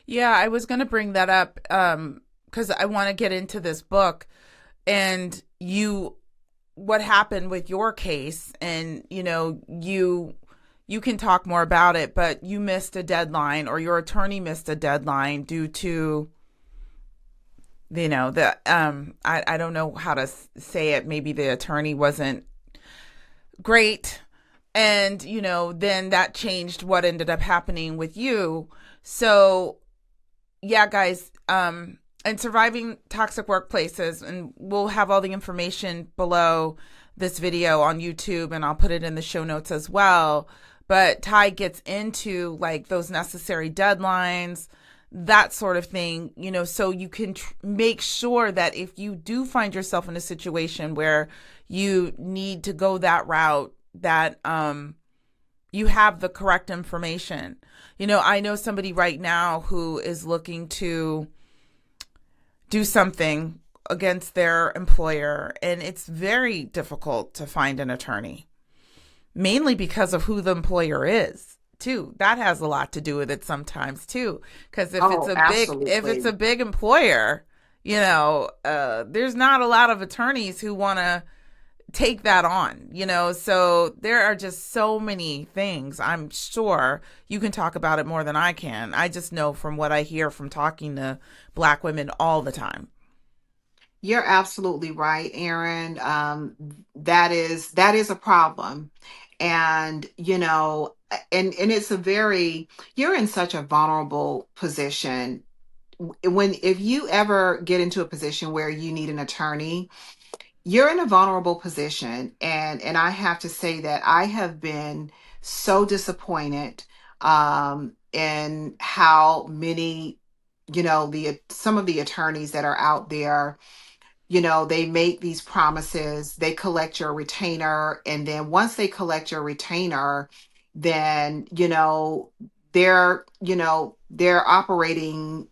Yeah, I was going to bring that up because I want to get into this book and what happened with your case, and you can talk more about it, but you missed a deadline, or your attorney missed a deadline due to the I don't know how to say it, maybe the attorney wasn't great, and then that changed what ended up happening with you. So yeah, guys, and surviving toxic workplaces, and we'll have all the information below this video on YouTube, and I'll put it in the show notes as well. But Tai gets into like those necessary deadlines, that sort of thing, so you can make sure that if you do find yourself in a situation where you need to go that route, that you have the correct information. I know somebody right now who is looking to do something against their employer, and it's very difficult to find an attorney, mainly because of who the employer is too. That has a lot to do with it sometimes too, because Oh, if it's a absolutely. big employer, there's not a lot of attorneys who want to take that on, so there are just so many things. I'm sure you can talk about it more than I can. I just know from what I hear from talking to Black women all the time. You're absolutely right, Erin. That is a problem, and and it's a very, you're in such a vulnerable position when, if you ever get into a position where you need an attorney, you're in a vulnerable position. And I have to say that I have been so disappointed in how many, the some of the attorneys that are out there, they make these promises, they collect your retainer, and then once they collect your retainer, then they're operating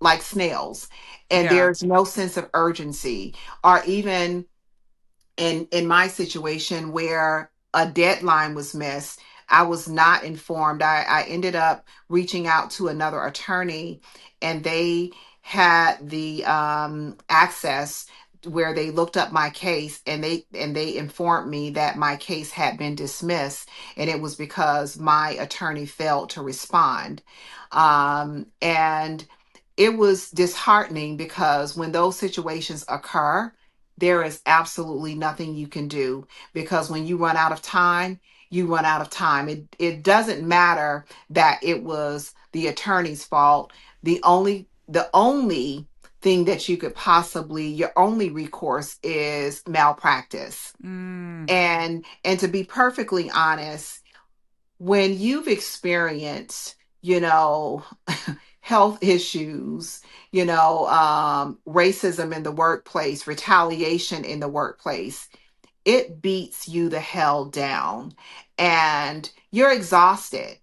like snails, and Yeah. there's no sense of urgency. Or even in my situation where a deadline was missed, I was not informed. I ended up reaching out to another attorney, and they had the access where they looked up my case, and they informed me that my case had been dismissed, and it was because my attorney failed to respond. And it was disheartening because when those situations occur, there is absolutely nothing you can do, because when you run out of time, you run out of time. It doesn't matter that it was the attorney's fault. The only thing that you could possibly, your only recourse is malpractice. Mm. And to be perfectly honest, when you've experienced, health issues, racism in the workplace, retaliation in the workplace, it beats you the hell down, and you're exhausted.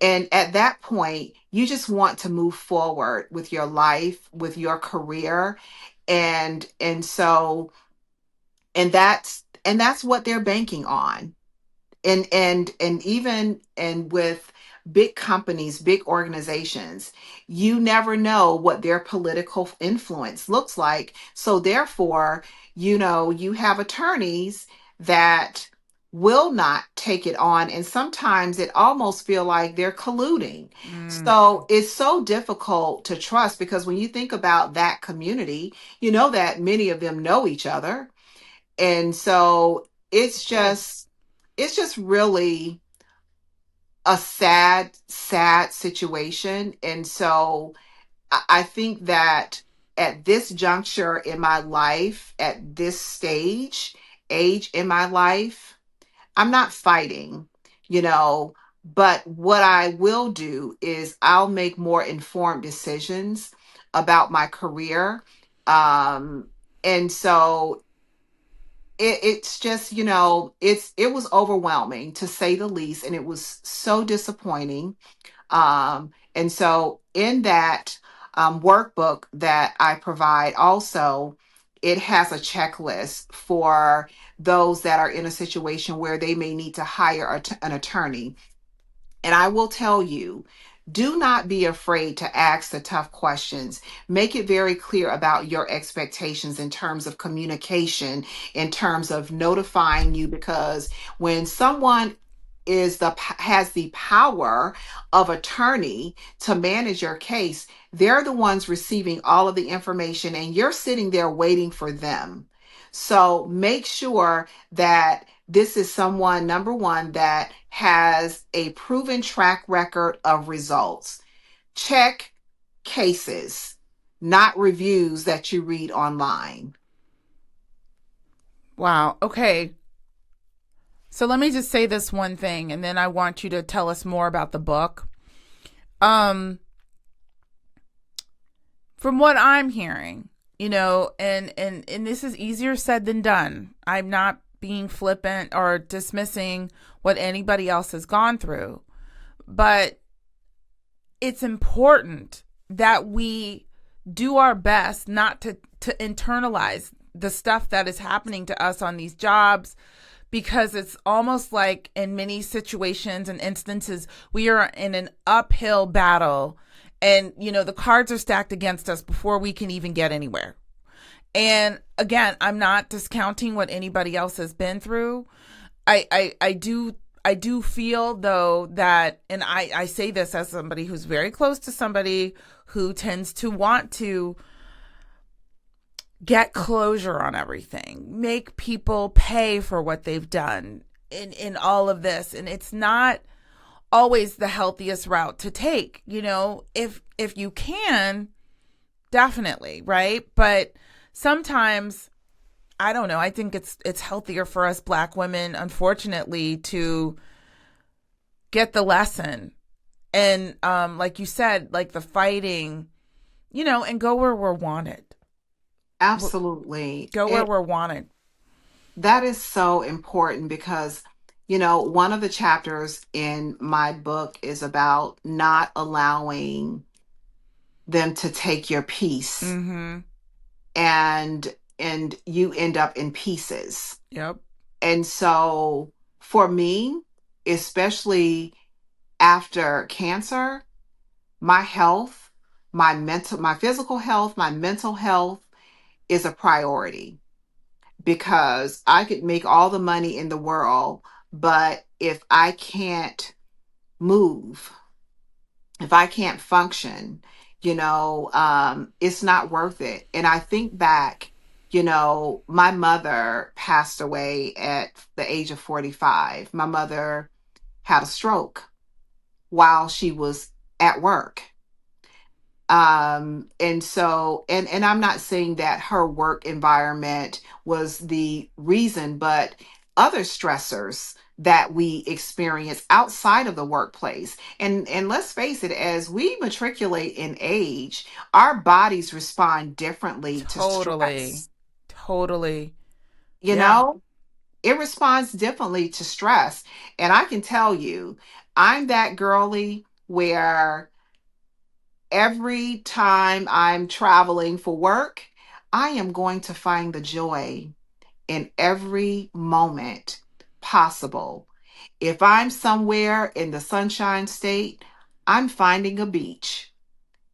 And at that point, you just want to move forward with your life, with your career. And that's what they're banking on. And even and with big companies, big organizations, you never know what their political influence looks like. So therefore, you have attorneys that will not take it on, and sometimes it almost feel like they're colluding. Mm. So it's so difficult to trust, because when you think about that community, you know that many of them know each other. And so it's just really a sad, sad situation. And so I think that at this juncture in my life, at this age in my life, I'm not fighting, you know, but what I will do is I'll make more informed decisions about my career. Um, and so it's just, it was overwhelming, to say the least, and it was so disappointing. And so in that workbook that I provide also, it has a checklist for those that are in a situation where they may need to hire an attorney. And I will tell you, do not be afraid to ask the tough questions. Make it very clear about your expectations in terms of communication, in terms of notifying you, because when someone has the power of attorney to manage your case, they're the ones receiving all of the information, and you're sitting there waiting for them. So make sure that this is someone, number one, that has a proven track record of results. Check cases, not reviews that you read online. Wow. Okay. So let me just say this one thing, and then I want you to tell us more about the book. Um, from what I'm hearing, and this is easier said than done. I'm not being flippant or dismissing what anybody else has gone through, but it's important that we do our best not to internalize the stuff that is happening to us on these jobs, because it's almost like in many situations and instances we are in an uphill battle, and the cards are stacked against us before we can even get anywhere. And again, I'm not discounting what anybody else has been through. I do feel though that, and I say this as somebody who's very close to somebody who tends to want to get closure on everything, make people pay for what they've done in all of this. And it's not always the healthiest route to take, if you can, definitely, right? But sometimes, I don't know, I think it's healthier for us Black women, unfortunately, to get the lesson. And like you said, like the fighting, and go where we're wanted. Absolutely. Go where we're wanted. That is so important, because, one of the chapters in my book is about not allowing them to take your peace, Mm-hmm. and you end up in pieces. Yep. And so for me, especially after cancer, my health, my physical health, my mental health is a priority, because I could make all the money in the world, but if I can't move, if I can't function, it's not worth it. And I think back, my mother passed away at the age of 45. My mother had a stroke while she was at work. And so, and I'm not saying that her work environment was the reason, but other stressors that we experience outside of the workplace. And let's face it, as we matriculate in age, our bodies respond differently to Totally. stress. Totally. you Yeah. know it responds differently to stress. And I can tell you, I'm that girly where every time I'm traveling for work, I am going to find the joy in every moment possible. If I'm somewhere in the Sunshine State, I'm finding a beach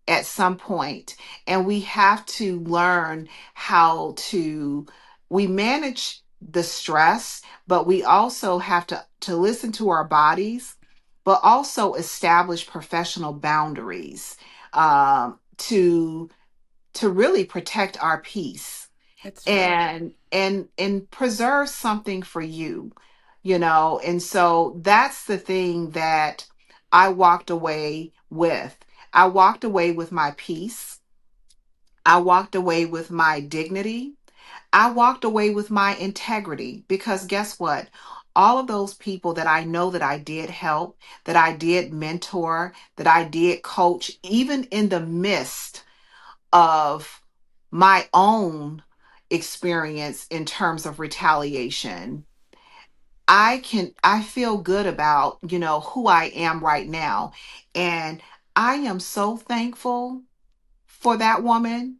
at some point. And we have to learn how to we manage the stress, but we also have to listen to our bodies, but also establish professional boundaries, to really protect our peace, It's true. and preserve something for you. And so that's the thing that I walked away with. I walked away with my peace. I walked away with my dignity. I walked away with my integrity, because guess what? All of those people that I know that I did help, that I did mentor, that I did coach, even in the midst of my own experience in terms of retaliation, I feel good about, who I am right now. And I am so thankful for that woman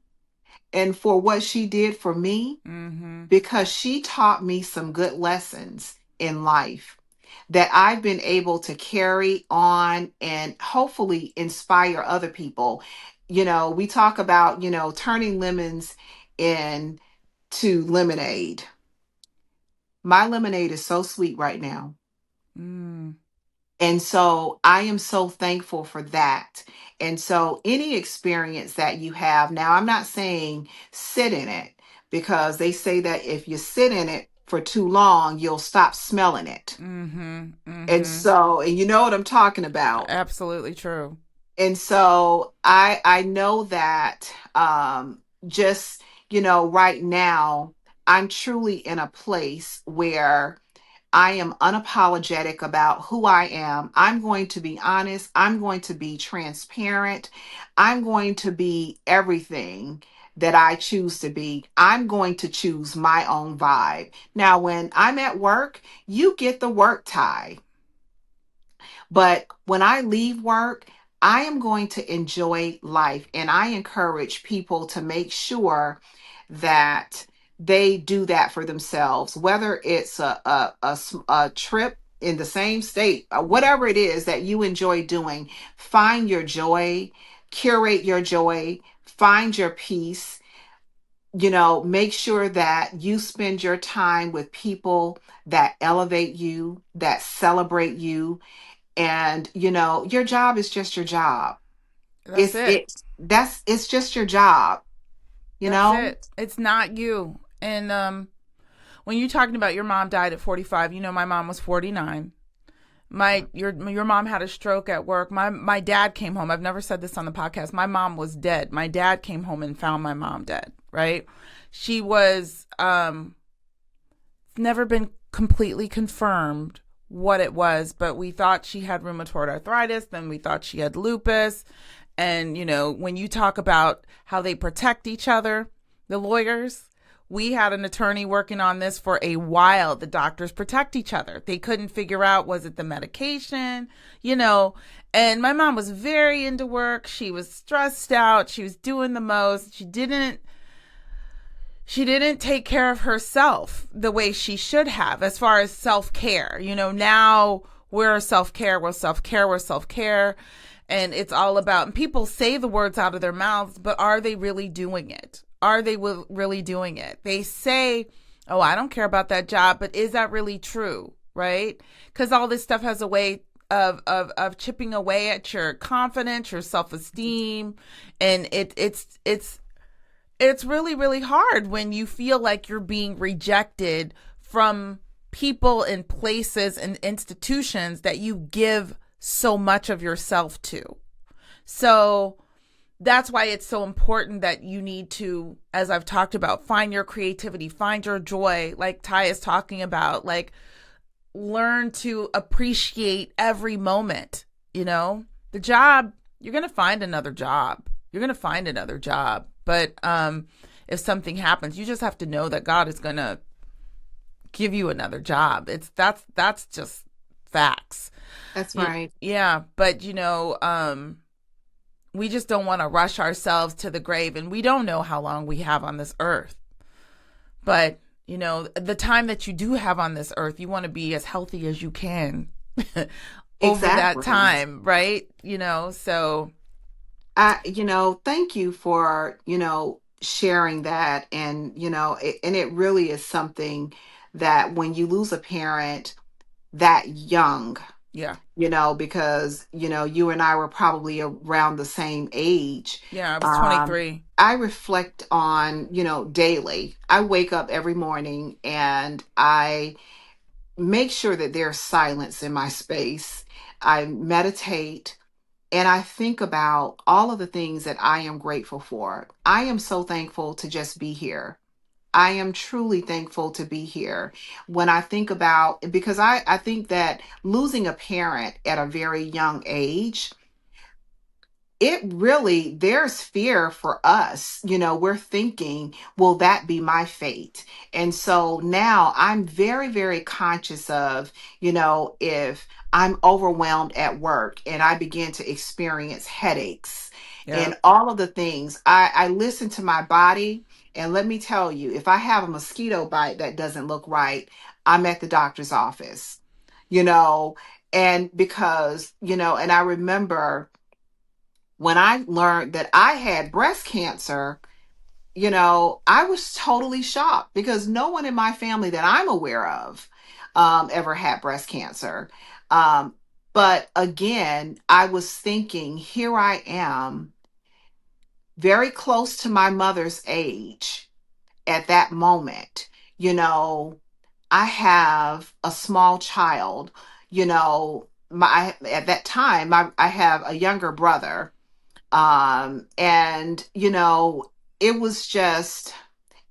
and for what she did for me, Mm-hmm. because she taught me some good lessons in life that I've been able to carry on and hopefully inspire other people. We talk about, turning lemons into lemonade. My lemonade is so sweet right now. Mm. And so I am so thankful for that. And so any experience that you have now, I'm not saying sit in it, because they say that if you sit in it for too long, you'll stop smelling it. Mm-hmm. And Mm-hmm. so, and you know what I'm talking about. Absolutely true. And so I know that, just, right now, I'm truly in a place where I am unapologetic about who I am. I'm going to be honest. I'm going to be transparent. I'm going to be everything that I choose to be. I'm going to choose my own vibe. Now, when I'm at work, you get the work tie. But when I leave work, I am going to enjoy life. And I encourage people to make sure that they do that for themselves, whether it's a trip in the same state, whatever it is that you enjoy doing. Find your joy, curate your joy, find your peace. Make sure that you spend your time with people that elevate you, that celebrate you. And your job is just your job. That's it. It's just your job you That's know it. It's not you. And when you're talking about your mom died at 45, my mom was 49. Your mom had a stroke at work. My dad came home. I've never said this on the podcast. My mom was dead. My dad came home and found my mom dead, right? She was never been completely confirmed what it was, but we thought she had rheumatoid arthritis, then we thought she had lupus. And when you talk about how they protect each other, the lawyers, We had an attorney working on this for a while. The doctors protect each other. They couldn't figure out, was it the medication, you know? And my mom was very into work. She was stressed out. She was doing the most. She didn't take care of herself the way she should have as far as self-care. Now we're self-care, we're self-care, we're self-care. And it's all about, and people say the words out of their mouths, but are they really doing it? Are they really doing it? They say, oh, I don't care about that job, but is that really true? Right? Because all this stuff has a way of chipping away at your confidence, your self-esteem. And it's really, really hard when you feel like you're being rejected from people and places and institutions that you give so much of yourself to. So that's why it's so important that you need to, as I've talked about, find your creativity, find your joy, like Tai is talking about, like learn to appreciate every moment. The job, you're going to find another job. You're going to find another job. But if something happens, you just have to know that God is going to give you another job. That's just facts. That's right. Yeah, but we just don't want to rush ourselves to the grave, and we don't know how long we have on this earth. But the time that you do have on this earth, you want to be as healthy as you can over that Exactly. time, right? So Thank you for, sharing that. And, and it really is something that when you lose a parent that young, yeah, because, you and I were probably around the same age. yeah, I was 23. I reflect on, daily. I wake up every morning and I make sure that there's silence in my space. I meditate. And I think about all of the things that I am grateful for. I am so thankful to just be here. I am truly thankful to be here. When I think about, because I think that losing a parent at a very young age, it really, there's fear for us. We're thinking, will that be my fate? And so now I'm very, very conscious of, if I'm overwhelmed at work and I begin to experience headaches Yeah. and all of the things, I listen to my body. And let me tell you, if I have a mosquito bite that doesn't look right, I'm at the doctor's office, you know, and because, and I remember when I learned that I had breast cancer, I was totally shocked because no one in my family that I'm aware of ever had breast cancer. Um, but again, I was thinking, here I am, very close to my mother's age at that moment. You know, I have a small child, at that time, I have a younger brother, and it was just,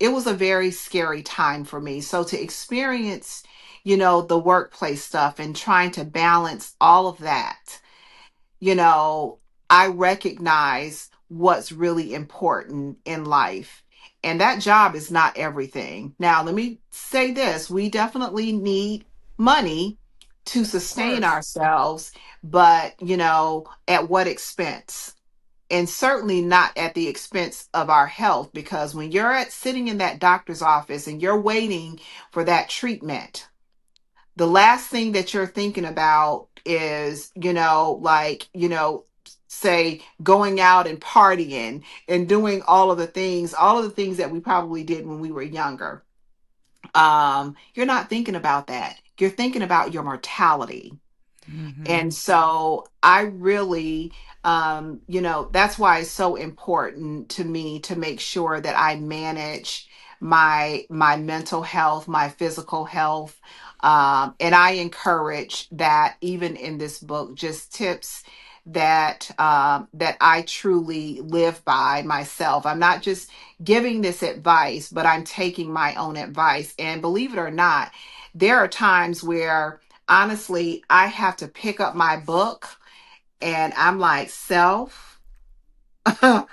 it was a very scary time for me. So to experience, the workplace stuff and trying to balance all of that, you know, I recognize what's really important in life. And that job is not everything. Now, let me say this, we definitely need money to Of sustain course. ourselves, but, at what expense? And certainly not at the expense of our health, because when you're sitting in that doctor's office and you're waiting for that treatment, the last thing that you're thinking about is, say going out and partying and doing all of the things that we probably did when we were younger. You're not thinking about that. You're thinking about your mortality. Mm-hmm. And so I really, that's why it's so important to me to make sure that I manage my mental health, my physical health. And I encourage that even in this book, just tips that I truly live by myself. I'm not just giving this advice, but I'm taking my own advice. And believe it or not, there are times where honestly, I have to pick up my book and I'm like, self. I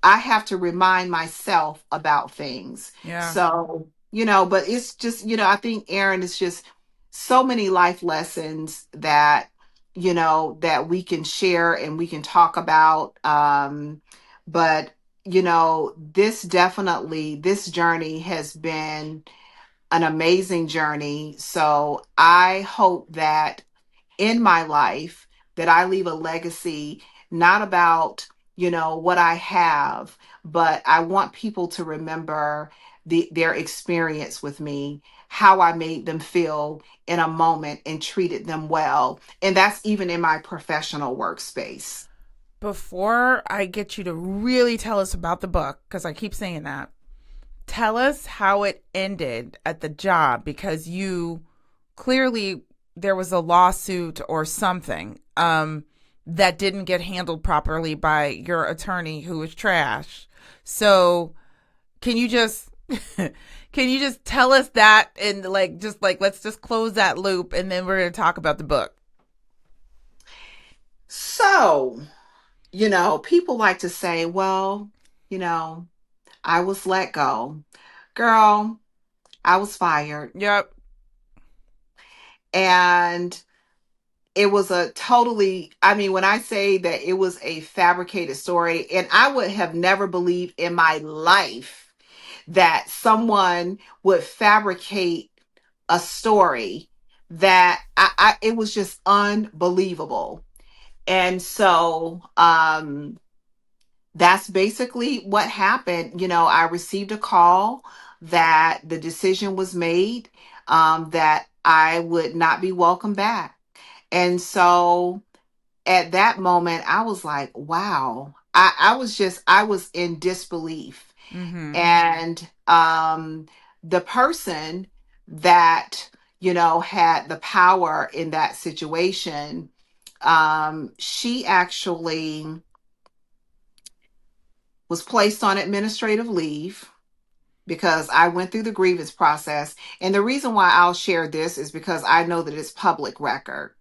have to remind myself about things. Yeah. So, but it's just, I think Erin is just so many life lessons that, that we can share and we can talk about. But, this journey has been an amazing journey. So I hope that in my life that I leave a legacy, not about, what I have, but I want people to remember their experience with me, how I made them feel in a moment and treated them well. And that's even in my professional workspace. Before I get you to really tell us about the book, because I keep saying that, tell us how it ended at the job, because you clearly there was a lawsuit or something that didn't get handled properly by your attorney who was trash. So can you just can you just tell us that, and let's just close that loop and then we're going to talk about the book. So, people like to say, well, you know, I was let go. Girl, I was fired. Yep. And it was a totally, I mean, when I say that it was a fabricated story, and I would have never believed in my life that someone would fabricate a story that it was just unbelievable. And so that's basically what happened. I received a call that the decision was made, that I would not be welcome back. And so at that moment, I was like, wow. I was in disbelief. Mhm. And the person that, had the power in that situation, she actually was placed on administrative leave because I went through the grievance process. And the reason why I'll share this is because I know that it's public record.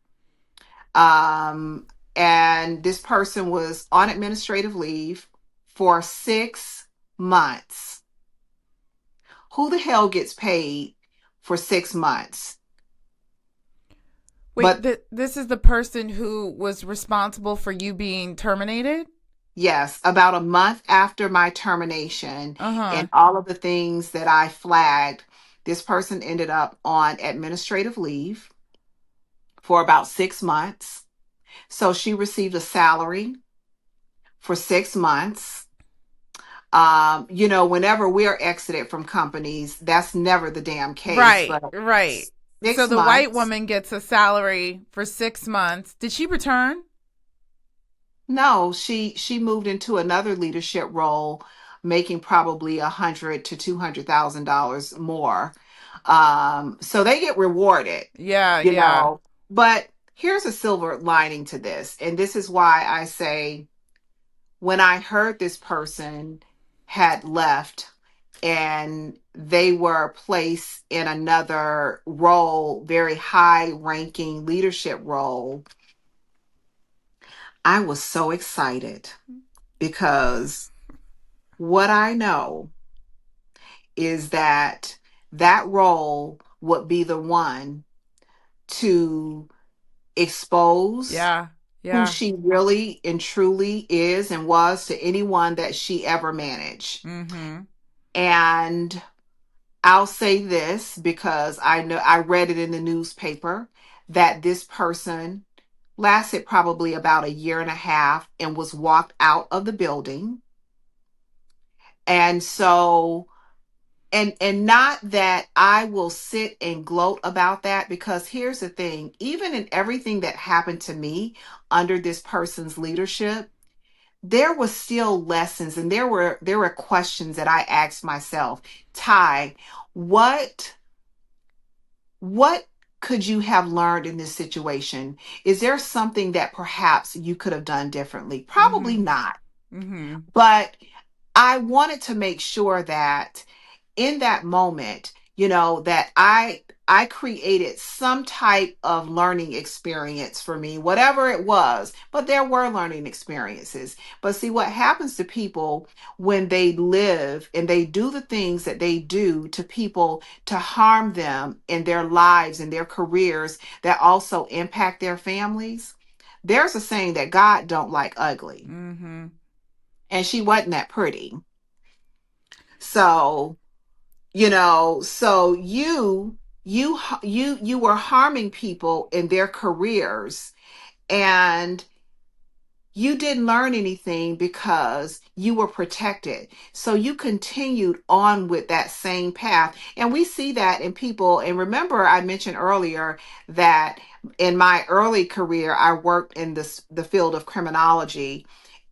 Um, and this person was on administrative leave for 6 months. Who the hell gets paid for 6 months? Wait, But this is the person who was responsible for you being terminated? yes, about a month after my termination Uh-huh. and all of the things that I flagged, this person ended up on administrative leave for about 6 months. So she received a salary for 6 months. Whenever we're exited from companies, that's never the damn case, Right, but right. So six the white months. woman gets a salary for 6 months. Did she return? No, she moved into another leadership role, making probably $100,000 to $200,000 more. So they get rewarded, Yeah, you yeah. know. But here's a silver lining to this, and this is why I say when I heard this person had left and they were placed in another role, very high ranking leadership role, I was so excited because what I know is that that role would be the one to expose Yeah, who yeah. she really and truly is and was to anyone that she ever managed. Mm-hmm. And I'll say this because I know I read it in the newspaper that this person lasted probably about a year and a half and was walked out of the building. And so and not that I will sit and gloat about that, because here's the thing, even in everything that happened to me under this person's leadership, there was still lessons and there were questions that I asked myself. Tai, what what could you have learned in this situation? Is there something that perhaps you could have done differently? Probably Mm-hmm. not. Mm-hmm. But I wanted to make sure that in that moment, that I created some type of learning experience for me, whatever it was. But there were learning experiences. But see, what happens to people when they live and they do the things that they do to people to harm them in their lives and their careers that also impact their families? There's a saying that God don't like ugly, Mm-hmm. and she wasn't that pretty. So, so you were harming people in their careers, and you didn't learn anything because you were protected. So you continued on with that same path. And we see that in people. And remember, I mentioned earlier that in my early career, I worked in the field of criminology.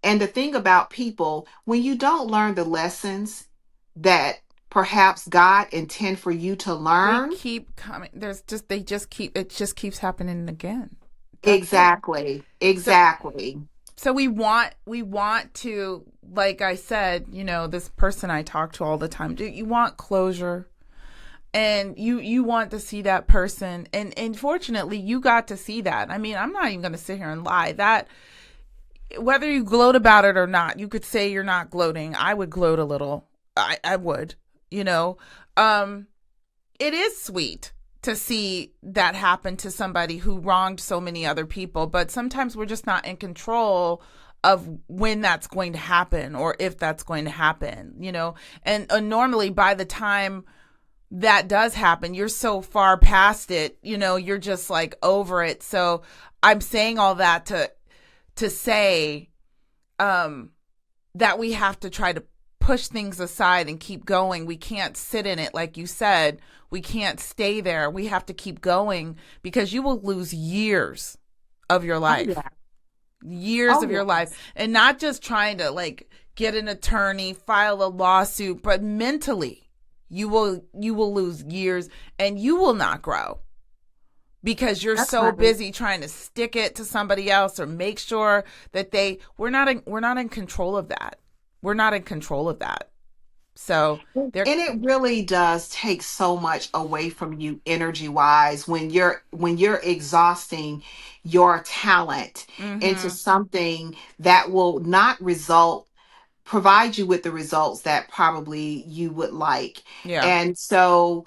And the thing about people, when you don't learn the lessons that perhaps God intend for you to They learn, keep coming. They just keep, it just keeps happening again. That's it. exactly, So exactly. so we want to, like I said, this person I talk to all the time, you want closure, and you want to see that person, and fortunately you got to see that. I mean, I'm not even going to sit here and lie that whether you gloat about it or not, you could say you're not gloating. I would gloat a little. I would, you know. Um it is sweet to see that happen to somebody who wronged so many other people, but sometimes we're just not in control of when that's going to happen or if that's going to happen. And normally by the time that does happen, you're so far past it, you're just like over it. So I'm saying all that to say um that we have to try to push things aside and keep going. We can't sit in it, like you said. We can't stay there. We have to keep going, because you will lose years of your Oh life. yeah. Years Oh of your life. yes. And not just trying to like get an attorney, file a lawsuit, but mentally you will lose years, and you will not grow because you're That's so right. busy trying to stick it to somebody else or make sure that we're not in control of that. We're not in control of that. So And they're it really does take so much away from you energy wise when you're exhausting your talent into mhm. something that will not provide you with the results that probably you would like. Yeah. And so,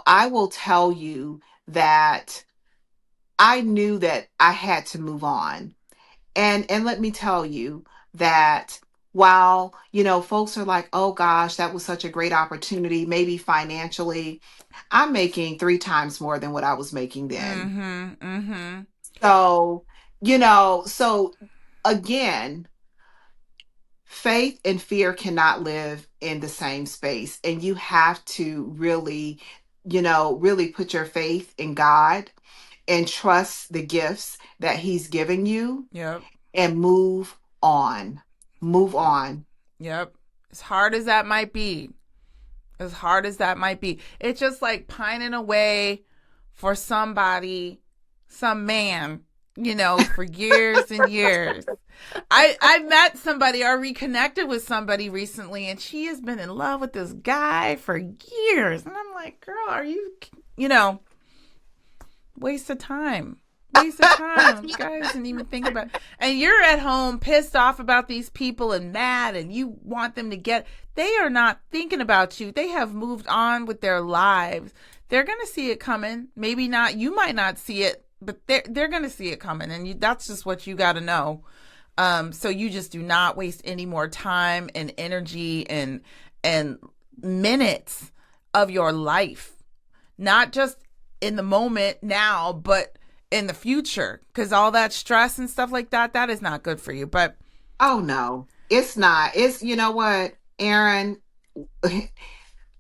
I will tell you that I knew that I had to move on. And let me tell you that while, folks are like, "Oh gosh, that was such a great opportunity, maybe financially," I'm making three times more than what I was making then. Mhm. Mhm. So, so again, faith and fear cannot live in the same space. And you have to really, really put your faith in God and trust the gifts that He's given you Yep. and move on. Move on. Yep. As hard as that might be, as hard as that might be, it's just like pining away for somebody, some man, for years and years. I met somebody or reconnected with somebody recently, and she has been in love with this guy for years, and I'm like, girl, are you know waste of time. Waste of time. The guy doesn't even think about it. And you're at home pissed off about these people and mad, and you want them to get, they are not thinking about you. They have moved on with their lives. They're going to see it coming. Maybe not, you might not see it, but they're going to see it coming, and that's just what you got to know. So you just do not waste any more time and energy and minutes of your life, not just in the moment now, but in the future, because all that stress and stuff like that is not good for you. But Oh no, it's not. It's, you know what, Aaron,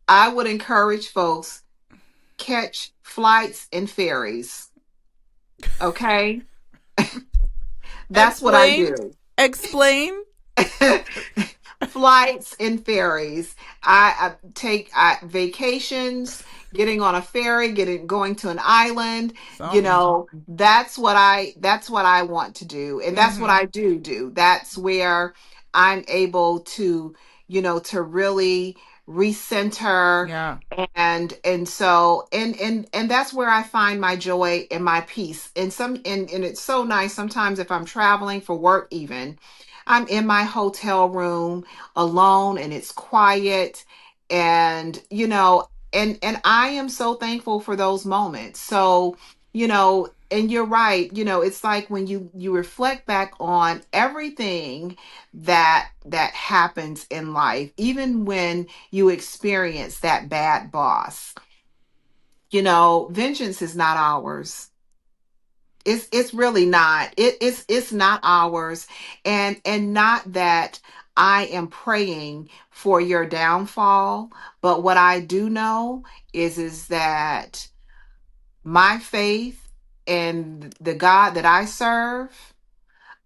I would encourage folks catch flights and ferries. Okay? That's what I explain, do. explain. Flights and ferries. I take vacations, getting on a ferry, going to an island. Something. That's what I want to do, and that's what Mm-hmm. I do. That's where I'm able to, to really. recenter, Yeah. and that's where I find my joy and my peace. And it's so nice sometimes if I'm traveling for work, even I'm in my hotel room alone and it's quiet, and and I am so thankful for those moments. So, and you're right, it's like when you reflect back on everything that happens in life, even when you experience that bad boss, vengeance is not ours. It's really not. It's not ours. And not that I am praying for your downfall, but what I do know is that my faith and the God that I serve,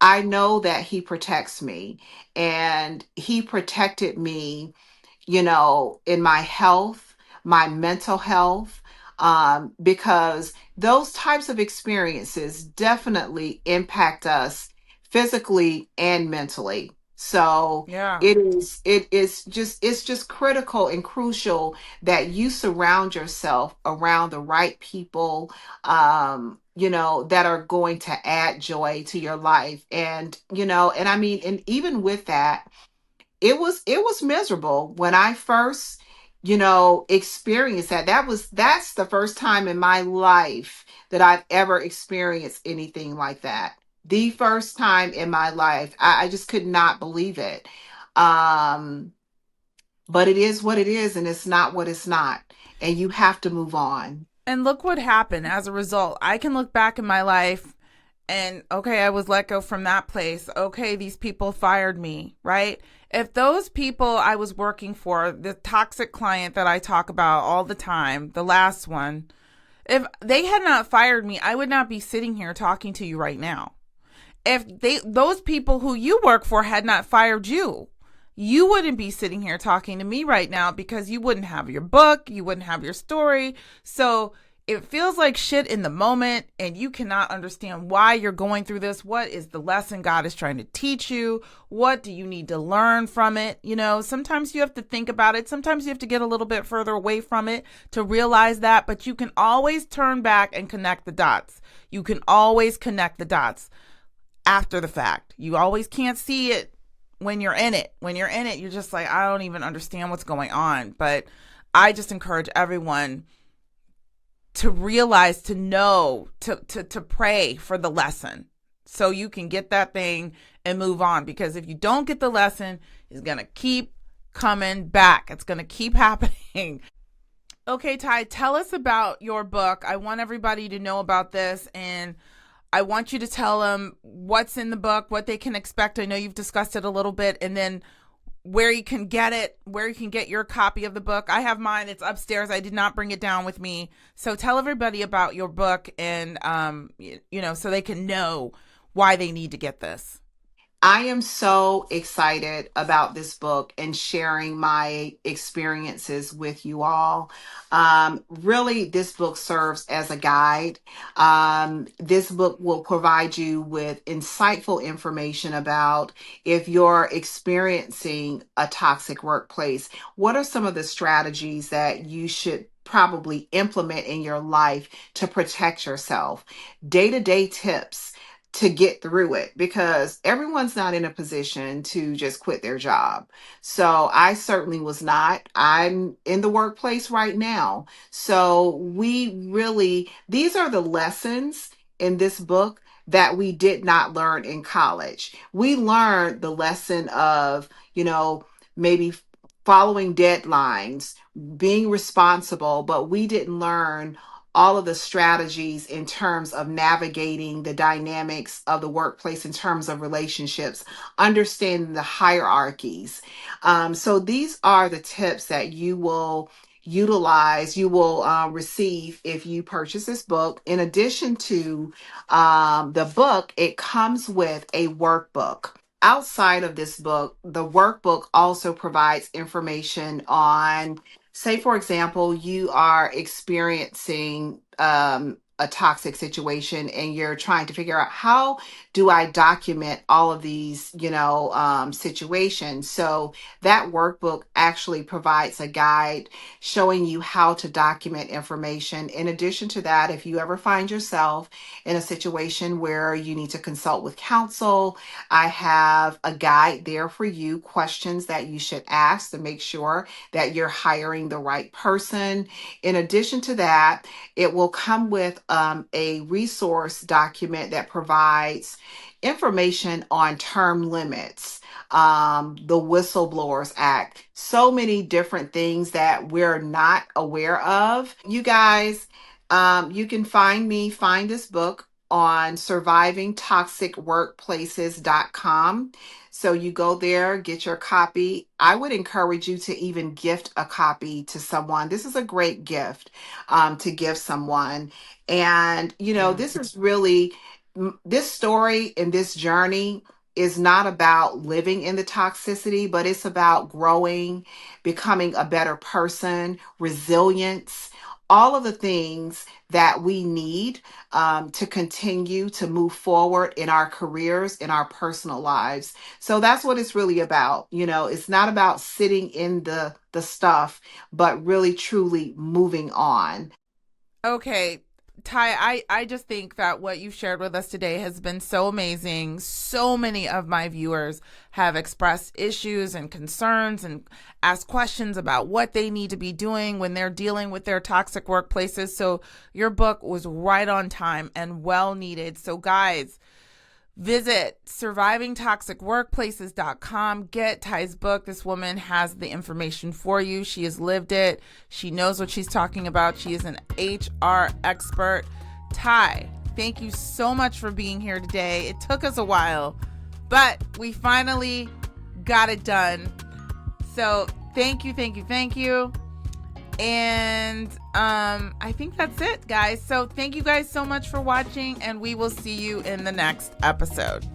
I know that he protects me, and he protected me, in my health, my mental health, because those types of experiences definitely impact us physically and mentally. So Yeah. it's just critical and crucial that you surround yourself around the right people, that are going to add joy to your life. And I mean, and even with that, it was miserable when I first, experienced that. That's the first time in my life that I've ever experienced anything like that. The first time in my life. I just could not believe it. Um, but it is what it is, and it's not what it's not. And you have to move on. And look what happened as a result. I can look back in my life and, okay, I was let go from that place. Okay, these people fired me, right? If those people I was working for, the toxic client that I talk about all the time, the last one, if they had not fired me, I would not be sitting here talking to you right now. If those people who you work for had not fired you, you wouldn't be sitting here talking to me right now, because you wouldn't have your book, you wouldn't have your story. So it feels like shit in the moment, and you cannot understand why you're going through this. What is the lesson God is trying to teach you? What do you need to learn from it? Sometimes you have to think about it. Sometimes you have to get a little bit further away from it to realize that, but you can always turn back and connect the dots. You can always connect the dots after the fact. You always can't see it when you're in it. When you're in it, you're just like, I don't even understand what's going on. But I just encourage everyone to realize, to know, to pray for the lesson so you can get that thing and move on. Because if you don't get the lesson, it's going to keep coming back. It's going to keep happening. Okay, Tai, tell us about your book. I want everybody to know about this, and I want you to tell them what's in the book, what they can expect. I know you've discussed it a little bit, and then where you can get it, where you can get your copy of the book. I have mine. It's upstairs. I did not bring it down with me. So tell everybody about your book, and, so they can know why they need to get this. I am so excited about this book and sharing my experiences with you all. Really, this book serves as a guide. This book will provide you with insightful information about, if you're experiencing a toxic workplace, what are some of the strategies that you should probably implement in your life to protect yourself, day-to-day tips to get through it, because everyone's not in a position to just quit their job. So I certainly was not. I'm in the workplace right now. So these are the lessons in this book that we did not learn in college. We learned the lesson of, maybe following deadlines, being responsible, but we didn't learn all of the strategies in terms of navigating the dynamics of the workplace, in terms of relationships, understanding the hierarchies. So these are the tips that you will utilize, you will receive if you purchase this book. In addition to the book, it comes with a workbook. Outside of this book, the workbook also provides information on, say, for example, you are experiencing a toxic situation and you're trying to figure out how do I document all of these, situations. So that workbook actually provides a guide showing you how to document information. In addition to that, if you ever find yourself in a situation where you need to consult with counsel, I have a guide there for you, questions that you should ask to make sure that you're hiring the right person. In addition to that, it will come with a resource document that provides information on term limits, the Whistleblowers Act, so many different things that we're not aware of. You guys, you can find this book on survivingtoxicworkplaces.com. So you go there, get your copy. I would encourage you to even gift a copy to someone. This is a great gift to give someone. And, Yeah. this is really, this story and this journey is not about living in the toxicity, but it's about growing, becoming a better person, resilience, all of the things that we need to continue to move forward in our careers, in our personal lives. So that's what it's really about. It's not about sitting in the stuff, but really truly moving on. Okay, Ty, I just think that what you've shared with us today has been so amazing. So many of my viewers have expressed issues and concerns and asked questions about what they need to be doing when they're dealing with their toxic workplaces. So your book was right on time and well needed. So guys, visit survivingtoxicworkplaces.com. Get Ty's book. This woman has the information for you. She has lived it. She knows what she's talking about. She is an HR expert. Ty, thank you so much for being here today. It took us a while, but we finally got it done. So thank you, thank you, thank you. And I think that's it, guys. So thank you guys so much for watching, and we will see you in the next episode.